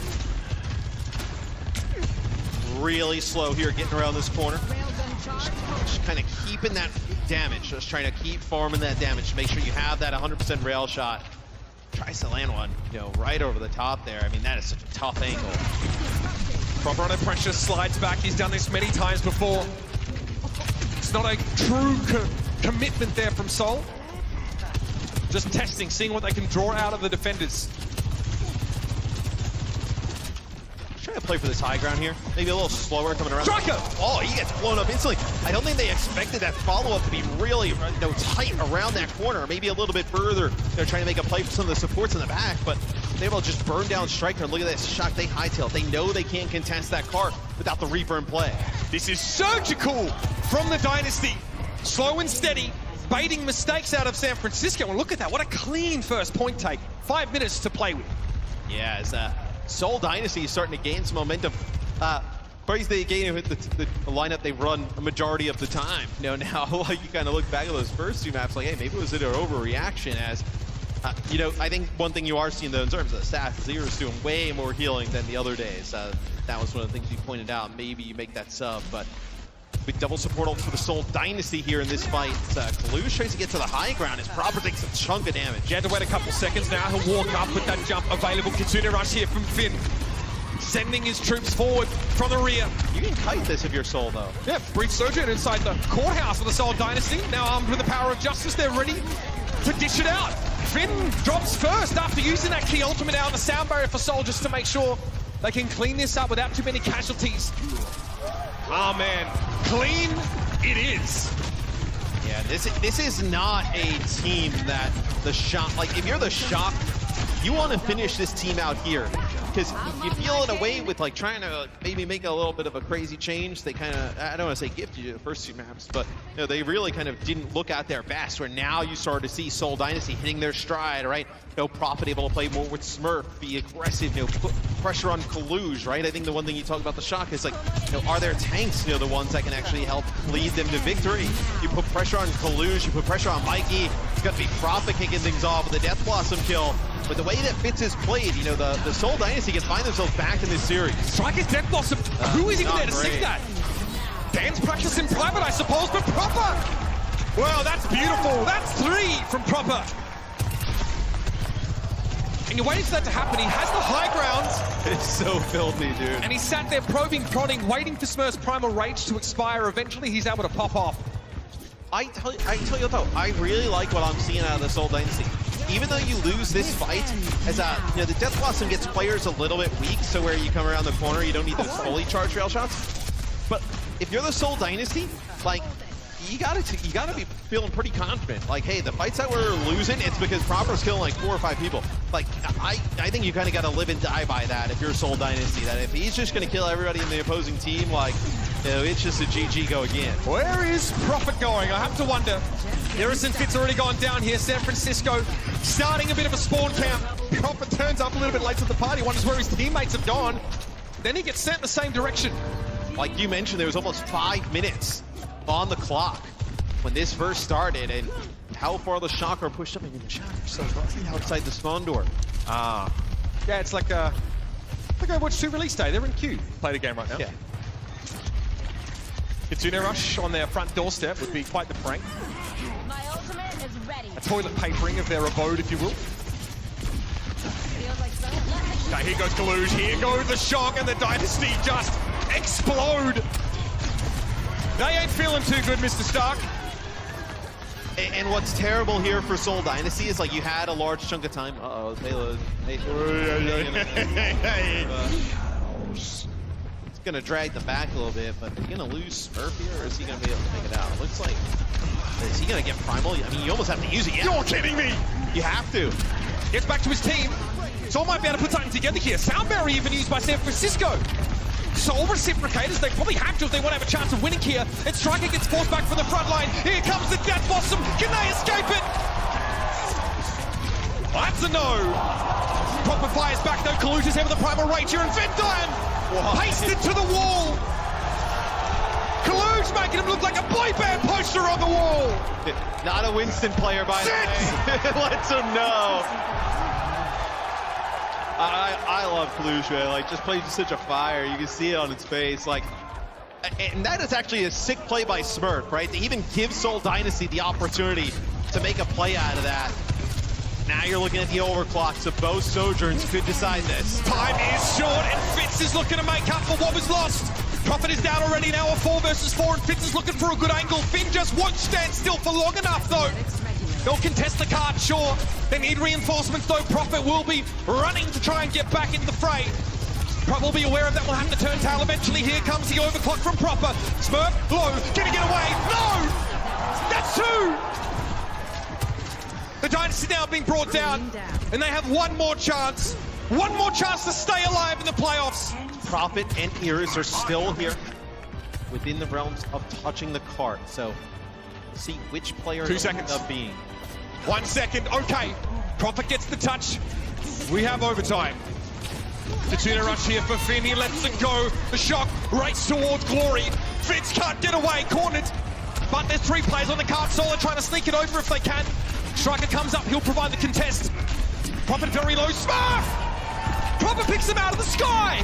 [SPEAKER 3] Really slow here getting around this corner. Just kind of keeping that damage. Just trying to keep farming that damage to make sure you have that 100% rail shot. Tries to land one, you know, right over the top there. I mean, that is such a tough angle.
[SPEAKER 2] Proper under pressure, slides back. He's done this many times before. It's not a true commitment there from Seoul. Just testing, seeing what they can draw out of the defenders.
[SPEAKER 3] Trying to play for this high ground here. Maybe a little slower coming around.
[SPEAKER 2] Striker!
[SPEAKER 3] Oh, he gets blown up instantly. I don't think they expected that follow-up to be really, you know, tight around that corner. Maybe a little bit further. They're trying to make a play for some of the supports in the back, but they're able to just burn down Striker. Look at this Shock. They hightail. They know they can't contest that cart without the Reaper in play.
[SPEAKER 2] This is surgical from the Dynasty. Slow and steady, baiting mistakes out of San Francisco. And look at that. What a clean first point take. 5 minutes to play with.
[SPEAKER 3] Yeah, as Seoul Dynasty is starting to gain some momentum. Praise they gain with the lineup they run a majority of the time. You know, now like you kind of look back at those first two maps like, hey, maybe was it an overreaction as, you know, I think one thing you are seeing though in terms of the stats is Zero's doing way more healing than the other days. That was one of the things you pointed out. Maybe you make that sub, but big double support ult for the Seoul Dynasty here in this fight. Kalush tries to get to the high ground. His Proper takes a chunk of damage.
[SPEAKER 2] He had to wait a couple seconds now. He'll walk up with that jump available. Kitsune rush here from Finn. Sending his troops forward from the rear.
[SPEAKER 3] You can kite this if you're Seoul, though.
[SPEAKER 2] Yeah, brief sojourn inside the courthouse of the Seoul Dynasty. Now armed with the power of justice, they're ready to dish it out. Finn drops first after using that key ultimate out on the sound barrier for Seoul just to make sure they can clean this up without too many casualties. Oh man, clean it is.
[SPEAKER 3] Yeah, this is not a team that the Shock, like if you're the Shock, you want to finish this team out here. Because you feel in a way with like trying to maybe make a little bit of a crazy change. They kind of, I don't want to say gifted you the first two maps, but you know, they really kind of didn't look at their best, where now you started to see Seoul Dynasty hitting their stride, right? You know, Prophet able to play more with Smurf, be aggressive, you know, put pressure on Kaluj, right? I think the one thing you talk about the Shock is like, you know, are their tanks, you know, the ones that can actually help lead them to victory? You put pressure on Kaluj, you put pressure on Mikey, it's got to be Prophet kicking things off with the Death Blossom kill. But the way that Fitz is played, you know, the Seoul Dynasty can find themselves back in this series.
[SPEAKER 2] Striker's Death Blossom. Who is even there to see that? Dan's practice in private, I suppose, but Proper. Well, that's beautiful. That's 3 from Proper. And you're waiting for that to happen. He has the high ground.
[SPEAKER 3] It's so filthy, dude.
[SPEAKER 2] And he sat there probing, prodding, waiting for Smurf's Primal Rage to expire. Eventually, he's able to pop off.
[SPEAKER 3] I tell you though, I really like what I'm seeing out of the Seoul Dynasty. Even though you lose this fight, as the Death Blossom gets players a little bit weak, so where you come around the corner, you don't need those fully charged rail shots. But if you're the Seoul Dynasty, like, you gotta be feeling pretty confident. Like, hey, the fights that we're losing, it's because Proper's killing like 4 or 5 people. Like, I think you kind of gotta live and die by that if you're Seoul Dynasty. That if he's just gonna kill everybody in the opposing team, like, you know, it's just a GG go again.
[SPEAKER 2] Where is Prophet going? I have to wonder. Harrison Fitz already gone down here. San Francisco starting a bit of a spawn camp. Prophet turns up a little bit late to the party, wonders where his teammates have gone. Then he gets sent in the same direction.
[SPEAKER 3] Like you mentioned, there was almost 5 minutes on the clock when this first started, and how far the Shocker pushed up. I mean, the Shocker's so right outside the spawn door.
[SPEAKER 2] Yeah, it's like Overwatch 2 release day. They're in queue. Play the game right now.
[SPEAKER 3] Yeah.
[SPEAKER 2] Kitsune Rush on their front doorstep would be quite the prank.
[SPEAKER 14] My ultimate is ready.
[SPEAKER 2] A toilet papering of their abode, if you will.
[SPEAKER 14] Feels like so.
[SPEAKER 2] Okay, here goes Deluge. Here goes the Shock, and the Dynasty just explode. They ain't feeling too good, Mr. Stark.
[SPEAKER 3] And what's terrible here for Seoul Dynasty is, like, you had a large chunk of time. Uh-oh, payload. It's gonna drag them back a little bit, but are you gonna lose Smurf here, or is he gonna be able to make it out? It looks like, is he gonna get Primal? I mean, you almost have to use it. Yeah.
[SPEAKER 2] You're kidding me!
[SPEAKER 3] You have to.
[SPEAKER 2] Gets back to his team. Soul might be able to put something together here. Sound barrier even used by San Francisco. Soul reciprocators, they probably have to if they want to have a chance of winning here. And Striker gets forced back from the front line. Here comes the Death Blossom. Can they escape it? That's a no. Proper fires back though. Kaluja's here with the Primal Rage here, and Vendian pasted to the wall. Kaluj making him look like a boy band poster on the wall.
[SPEAKER 3] Not a Winston player, by the way. Lets him know. I love Kaluj, man. Like, just plays such a fire. You can see it on its face. Like, and that is actually a sick play by Smurf, right? They even give Seoul Dynasty the opportunity to make a play out of that. Now you're looking at the overclock, so both Sojourns could decide this.
[SPEAKER 2] Time is short, and Fitz is looking to make up for what was lost. Prophet is down already now, a 4 versus 4, and Fitz is looking for a good angle. Finn just won't stand still for long enough, though. They'll contest the card, sure. They need reinforcements, though. Prophet will be running to try and get back in the fray. Prophet will be aware of that. We'll have to turn tail eventually. Here comes the overclock from Proper. Smurf, low, gonna get away. No! That's 2! The Dynasty now being brought down, and they have one more chance. One more chance to stay alive in the playoffs.
[SPEAKER 3] Prophet and Iris are still here within the realms of touching the card. So, see which player
[SPEAKER 2] 2
[SPEAKER 3] it
[SPEAKER 2] seconds.
[SPEAKER 3] ends up being.
[SPEAKER 2] 1 second, okay. Prophet gets the touch. We have overtime. Kitsune Rush here for Finn, he lets it go. The Shock race towards glory. Fitz can't get away, cornered. But there's 3 players on the card. Solar trying to sneak it over if they can. Striker comes up, he'll provide the contest. Prophet very low, Smurf! Prophet picks him out of the sky!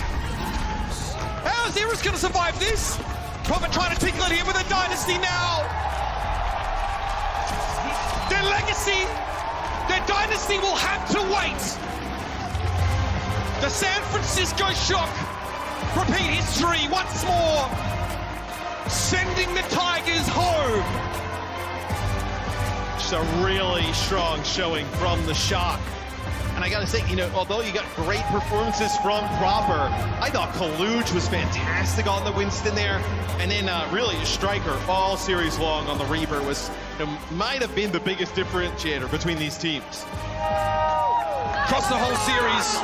[SPEAKER 2] How is Iris gonna survive this? Prophet trying to tickle it here with a Dynasty now! Their legacy, their Dynasty will have to wait! The San Francisco Shock repeat history once more, sending the Tigers home.
[SPEAKER 3] Just a really strong showing from the Shock. And I gotta say, you know, although you got great performances from Proper, I thought Kaluj was fantastic on the Winston there. And then really Striker all series long on the Reaper was, you know, might have been the biggest differentiator between these teams.
[SPEAKER 2] Across the whole series,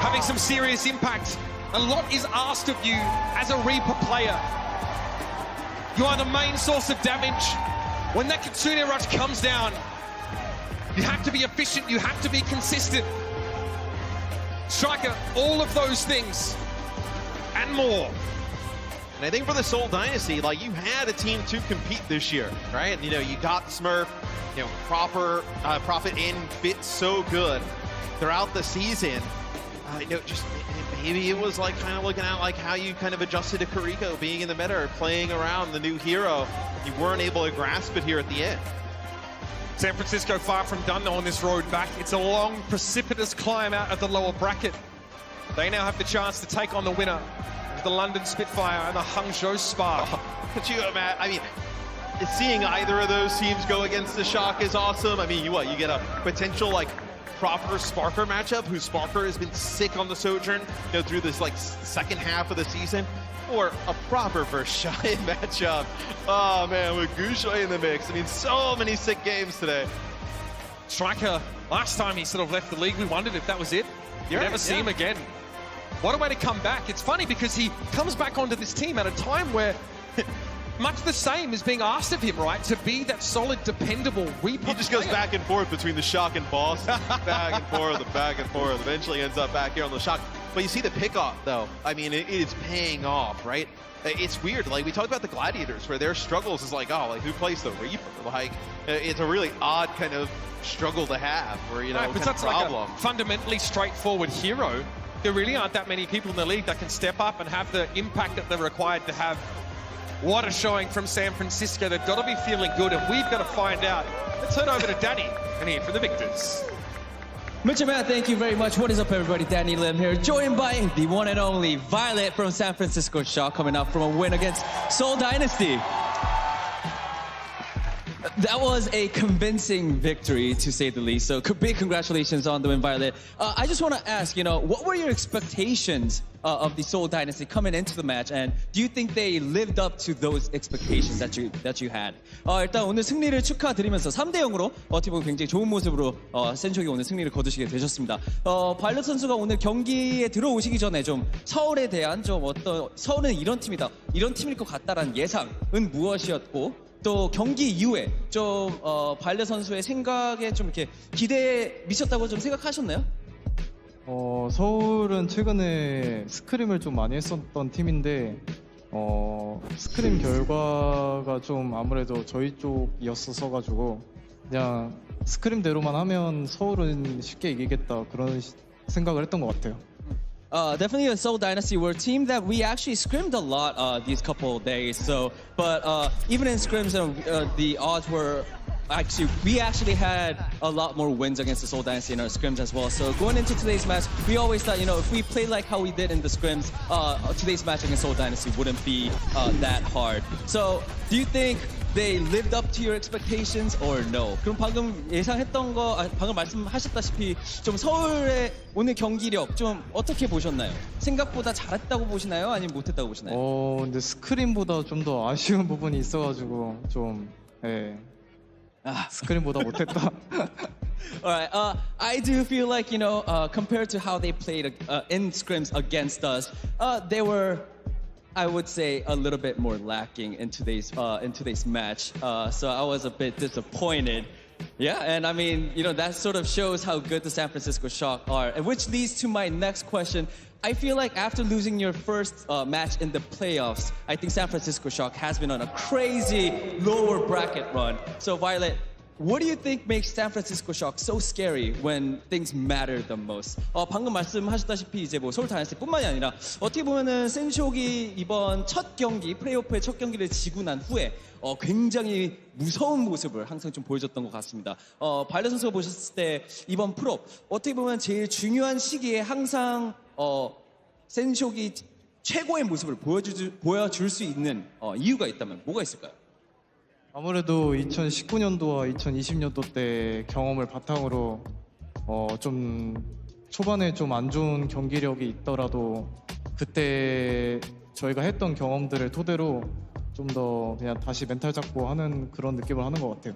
[SPEAKER 2] having some serious impact. A lot is asked of you as a Reaper player. You are the main source of damage. When that Kitsune Rush comes down, you have to be efficient, you have to be consistent. Striker, all of those things and more.
[SPEAKER 3] And I think for the Seoul Dynasty, like, you had a team to compete this year, right? And, you know, you got Smurf, you know, Prophet and Fit so good throughout the season. You know, just maybe it was like kind of looking at like how you kind of adjusted to Kariko being in the meta or playing around the new hero. You weren't able to grasp it here at the end.
[SPEAKER 2] San Francisco far from done though on this road back. It's a long, precipitous climb out of the lower bracket. They now have the chance to take on the winner of the London Spitfire and the Hangzhou Spark.
[SPEAKER 3] Could you imagine? I mean, seeing either of those teams go against the Shock is awesome. I mean, you get a potential like proper Sparker matchup, who Sparker has been sick on the Sojourn, through this like second half of the season, or a proper Versailles matchup. Oh man, with Gouchoy in the mix. I mean, so many sick games today.
[SPEAKER 2] Striker, last time he sort of left the league, we wondered if that was it. You never see him again. What a way to come back. It's funny because he comes back onto this team at a time where much the same is being asked of him, right? To be that solid, dependable reaper.
[SPEAKER 3] He just goes back and forth between the Shock and Boston. Back and forth, back and forth. Eventually ends up back here on the Shock. But you see the pick-off, though. I mean, it is paying off, right? It's weird. Like, we talked about the Gladiators, where their struggles is like, oh, like, who plays the Reaper? Like, it's a really odd kind of struggle to have, where,
[SPEAKER 2] right, but that's
[SPEAKER 3] problem.
[SPEAKER 2] Like a fundamentally straightforward hero. There really aren't that many people in the league that can step up and have the impact that they're required to have. What a showing from San Francisco. They've got to be feeling good, and we've got to find out. Let's head over to Danny and hear from the victors.
[SPEAKER 15] Mr. Matt, thank you very much. What is up, everybody? Danny Lim here, joined by the one and only Violet from San Francisco Shock, coming up from a win against Seoul Dynasty. That was a convincing victory, to say the least. So big congratulations on the win, Violet. I just want to ask, what were your expectations of the Seoul Dynasty coming into the match, and do you think they lived up to those expectations that you had? 일단 오늘 승리를 축하드리면서 3대0으로 어떻게 보면 굉장히 좋은 모습으로 센쇼기 오늘 승리를 거두시게 되셨습니다. 바이럿 선수가 오늘 경기에 들어오시기 전에 좀 서울에 대한 좀 어떤 서울은 이런 팀이다, 이런 팀일 것 같다라는 예상은 무엇이었고, 또 경기 이후에 좀 바이럿 선수의 생각에 좀 이렇게 기대에 미쳤다고 좀 생각하셨나요?
[SPEAKER 16] 서울은 최근에 스크림을 좀 많이 했었던 팀인데 스크림 결과가 좀 아무래도 저희 쪽이었어 가지고 그냥 스크림대로만 하면 서울은 쉽게 이기겠다 그런 생각을 했던 것 같아요.
[SPEAKER 15] Definitely the Seoul Dynasty were a team that we actually scrimmed a lot these couple of days. So, but even in scrims, the odds were we actually had a lot more wins against the Seoul Dynasty in our scrims as well. So going into today's match, we always thought, if we play like how we did in the scrims, today's match against Seoul Dynasty wouldn't be that hard. So, do you think they lived up to your expectations or no? 그럼 방금 예상했던 거, 방금 말씀하셨다시피 좀 서울의 오늘 경기력 좀 어떻게 보셨나요? 생각보다 잘했다고 보시나요? 아니면 못했다고 보시나요?
[SPEAKER 16] 근데 스크림보다 좀 더 아쉬운 부분이 있어가지고 좀 스크림보다 못했다.
[SPEAKER 15] Alright, I do feel like, compared to how they played in scrims against us, they were, I would say, a little bit more lacking in today's match. So I was a bit disappointed. Yeah, and I mean, that sort of shows how good the San Francisco Shock are. And which leads to my next question. I feel like after losing your first match in the playoffs, I think San Francisco Shock has been on a crazy lower bracket run. So Violet, what do you think makes San Francisco Shock so scary when things matter the most? 방금 말씀하셨다시피 이제 뭐 서울 다이너스티뿐만이 아니라 어떻게 보면은 센쇼기 이번 첫 경기, 플레이오프의 첫 경기를 지고 난 후에 굉장히 무서운 모습을 항상 좀 보여줬던 것 같습니다. 바이럿 선수가 보셨을 때 이번 프로 어떻게 보면 제일 중요한 시기에 항상 센쇼기 최고의 모습을 보여줄 수 있는 이유가 있다면 뭐가 있을까요?
[SPEAKER 16] 아무래도 2019년도와 2020년도 때 경험을 바탕으로 좀 초반에 좀 안 좋은 경기력이 있더라도 그때 저희가 했던 경험들을 토대로 좀 더 그냥 다시 멘탈 잡고 하는 그런 느낌을 하는 것 같아요.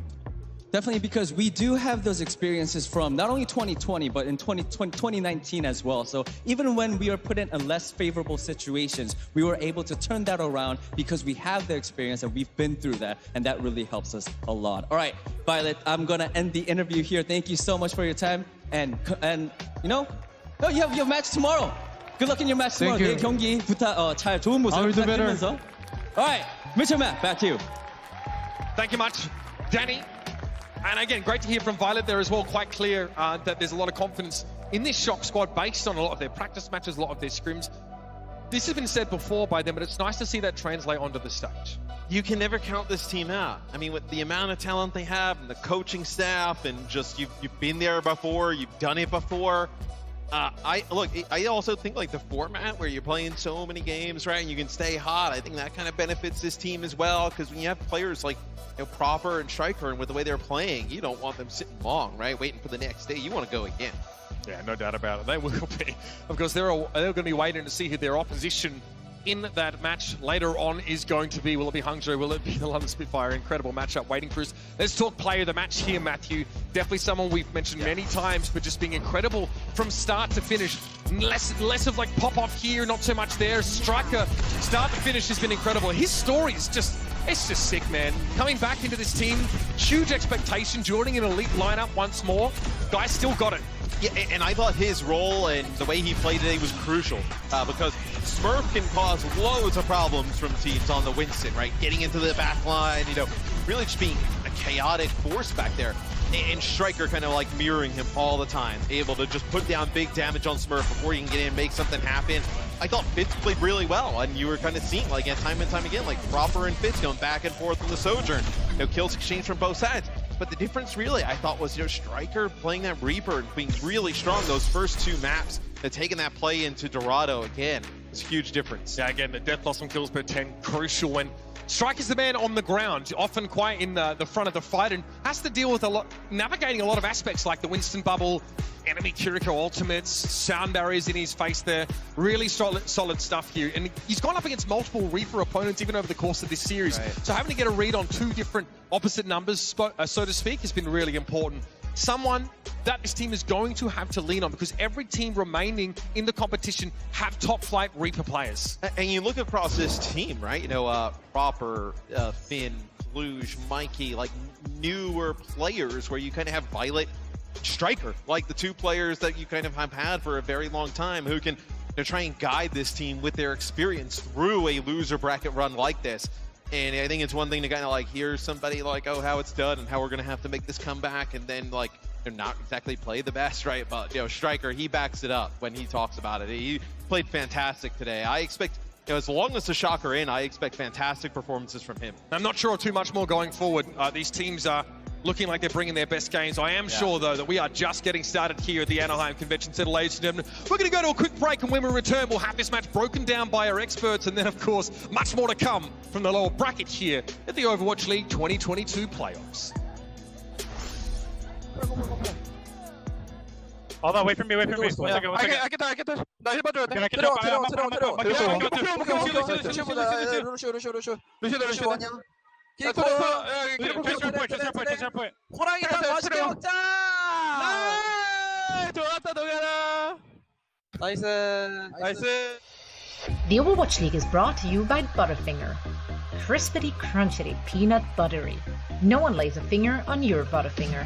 [SPEAKER 15] Definitely, because we do have those experiences from not only 2020, but in 2019 as well. So even when we are put in less favorable situations, we were able to turn that around because we have the experience and we've been through that, and that really helps us a lot. All right, Violet, I'm gonna end the interview here. Thank you so much for your time, and you have your match tomorrow. Good luck in your match tomorrow. 내일 경기 잘 좋은 모습 부탁드리면서. All right, Mr. Matt, back to you.
[SPEAKER 2] Thank you much, Danny. And again, great to hear from Violet there as well. Quite clear that there's a lot of confidence in this Shock squad based on a lot of their practice matches, a lot of their scrims. This has been said before by them, but it's nice to see that translate onto the stage.
[SPEAKER 3] you can never count this team out. I mean, with the amount of talent they have and the coaching staff and just you've been there before, you've done it before. I also think like the format where you're playing so many games, right, and you can stay hot, I think that kind of benefits this team as well, because when you have players like Proper and Striker, and with the way they're playing, you don't want them sitting long, right, waiting for the next day. You want to go again.
[SPEAKER 2] Yeah, no doubt about it. They will be. Of course, they're going to be waiting to see who their opposition in that match later on is going to be. Will it be Hangzhou? Will it be the London Spitfire? Incredible matchup waiting for us. Let's talk player of the match here, Matthew. Definitely someone we've mentioned many times, but just being incredible from start to finish. Less of like pop-off here, not so much there. Striker, start to finish, has been incredible. His story is just, it's just sick, man. Coming back into this team, huge expectation, joining an elite lineup once more. Guy still got it.
[SPEAKER 3] Yeah, and I thought his role and the way he played today was crucial because Smurf can cause loads of problems from teams on the Winston, right? Getting into the back line, really just being a chaotic force back there. And Striker kind of like mirroring him all the time, able to just put down big damage on Smurf before you can get in and make something happen. I thought Fitz played really well, and you were kind of seeing like time and time again, like Proper and Fitz going back and forth on the Sojourn. Kills exchanged from both sides. But the difference really, I thought, was Striker playing that Reaper and being really strong those first two maps, and taking that play into Dorado again. It's a huge difference.
[SPEAKER 2] Yeah, again, the death loss on kills per 10, crucial when Striker's the man on the ground, often quite in the front of the fight, and has to deal with navigating a lot of aspects like the Winston bubble, enemy Kiriko ultimates, sound barriers in his face there. Really solid stuff here. And he's gone up against multiple Reaper opponents even over the course of this series. Right. So having to get a read on two different opposite numbers, so to speak, has been really important. Someone that this team is going to have to lean on, because every team remaining in the competition have top flight Reaper players.
[SPEAKER 3] And you look across this team, right? Proper, Finn, Luge, Mikey, like newer players where you kind of have Violet, Striker, like the two players that you kind of have had for a very long time who can try and guide this team with their experience through a loser bracket run like this. And I think it's one thing to kind of like hear somebody like, oh, how it's done and how we're going to have to make this comeback, and then like they're not exactly play the best, right? But Striker, he backs it up when he talks about it. He played fantastic today. I expect, as long as the shocker in, I expect fantastic performances from him.
[SPEAKER 2] I'm not sure too much more going forward. These teams are looking like they're bringing their best games. I am sure, though, that we are just getting started here at the Anaheim Convention Center, ladies and gentlemen. We're going to go to a quick break, and when we return, we'll have this match broken down by our experts, and then, of course, much more to come from the lower bracket here at the Overwatch League 2022 Playoffs.
[SPEAKER 17] Hold on, wait for me. One second.
[SPEAKER 9] I get that. 나 힐 봐줘야 돼. 루시오 아니야? 호랑이 다 맛있게 먹자! 좋았다, 동현아! 나이스.
[SPEAKER 4] The Overwatch League is brought to you by Butterfinger. Crispity, crunchity, peanut buttery. No one lays a finger on your Butterfinger.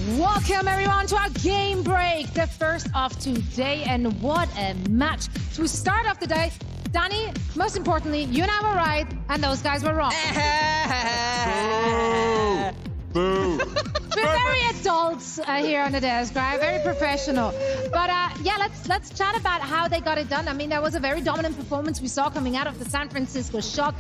[SPEAKER 18] Welcome everyone to our game break, the first of today, and what a match to start off the day. Danny, most importantly, you and I were right, and those guys were wrong.
[SPEAKER 3] Boo.
[SPEAKER 18] We're very adults here on the desk, right? Very professional. But yeah, let's chat about how they got it done. I mean, that was a very dominant performance we saw coming out of the San Francisco Shock.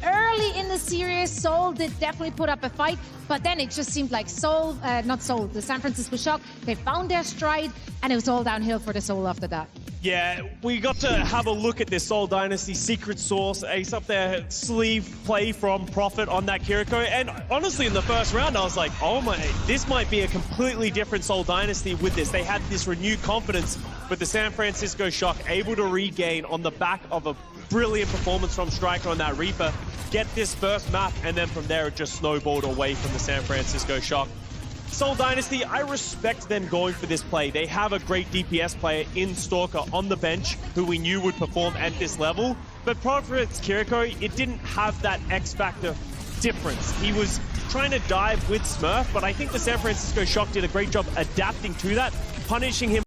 [SPEAKER 18] Early in the series, Seoul did definitely put up a fight, but then it just seemed like the San Francisco Shock, they found their stride, and it was all downhill for the Seoul after that.
[SPEAKER 19] Yeah, we got to have a look at this Seoul Dynasty secret sauce, ace up their sleeve play from Profit on that Kiriko, and honestly in the first round I was like, oh my, this might be a completely different Seoul Dynasty with this. They had this renewed confidence, but the San Francisco Shock able to regain on the back of a brilliant performance from Striker on that Reaper, get this first map, and then from there it just snowballed away from the San Francisco Shock. Seoul Dynasty, I respect them going for this play. They have a great DPS player in Stalker on the bench who we knew would perform at this level, but Profit's Kiriko, it didn't have that X-Factor difference. He was trying to dive with Smurf, but I think the San Francisco Shock did a great job adapting to that, punishing him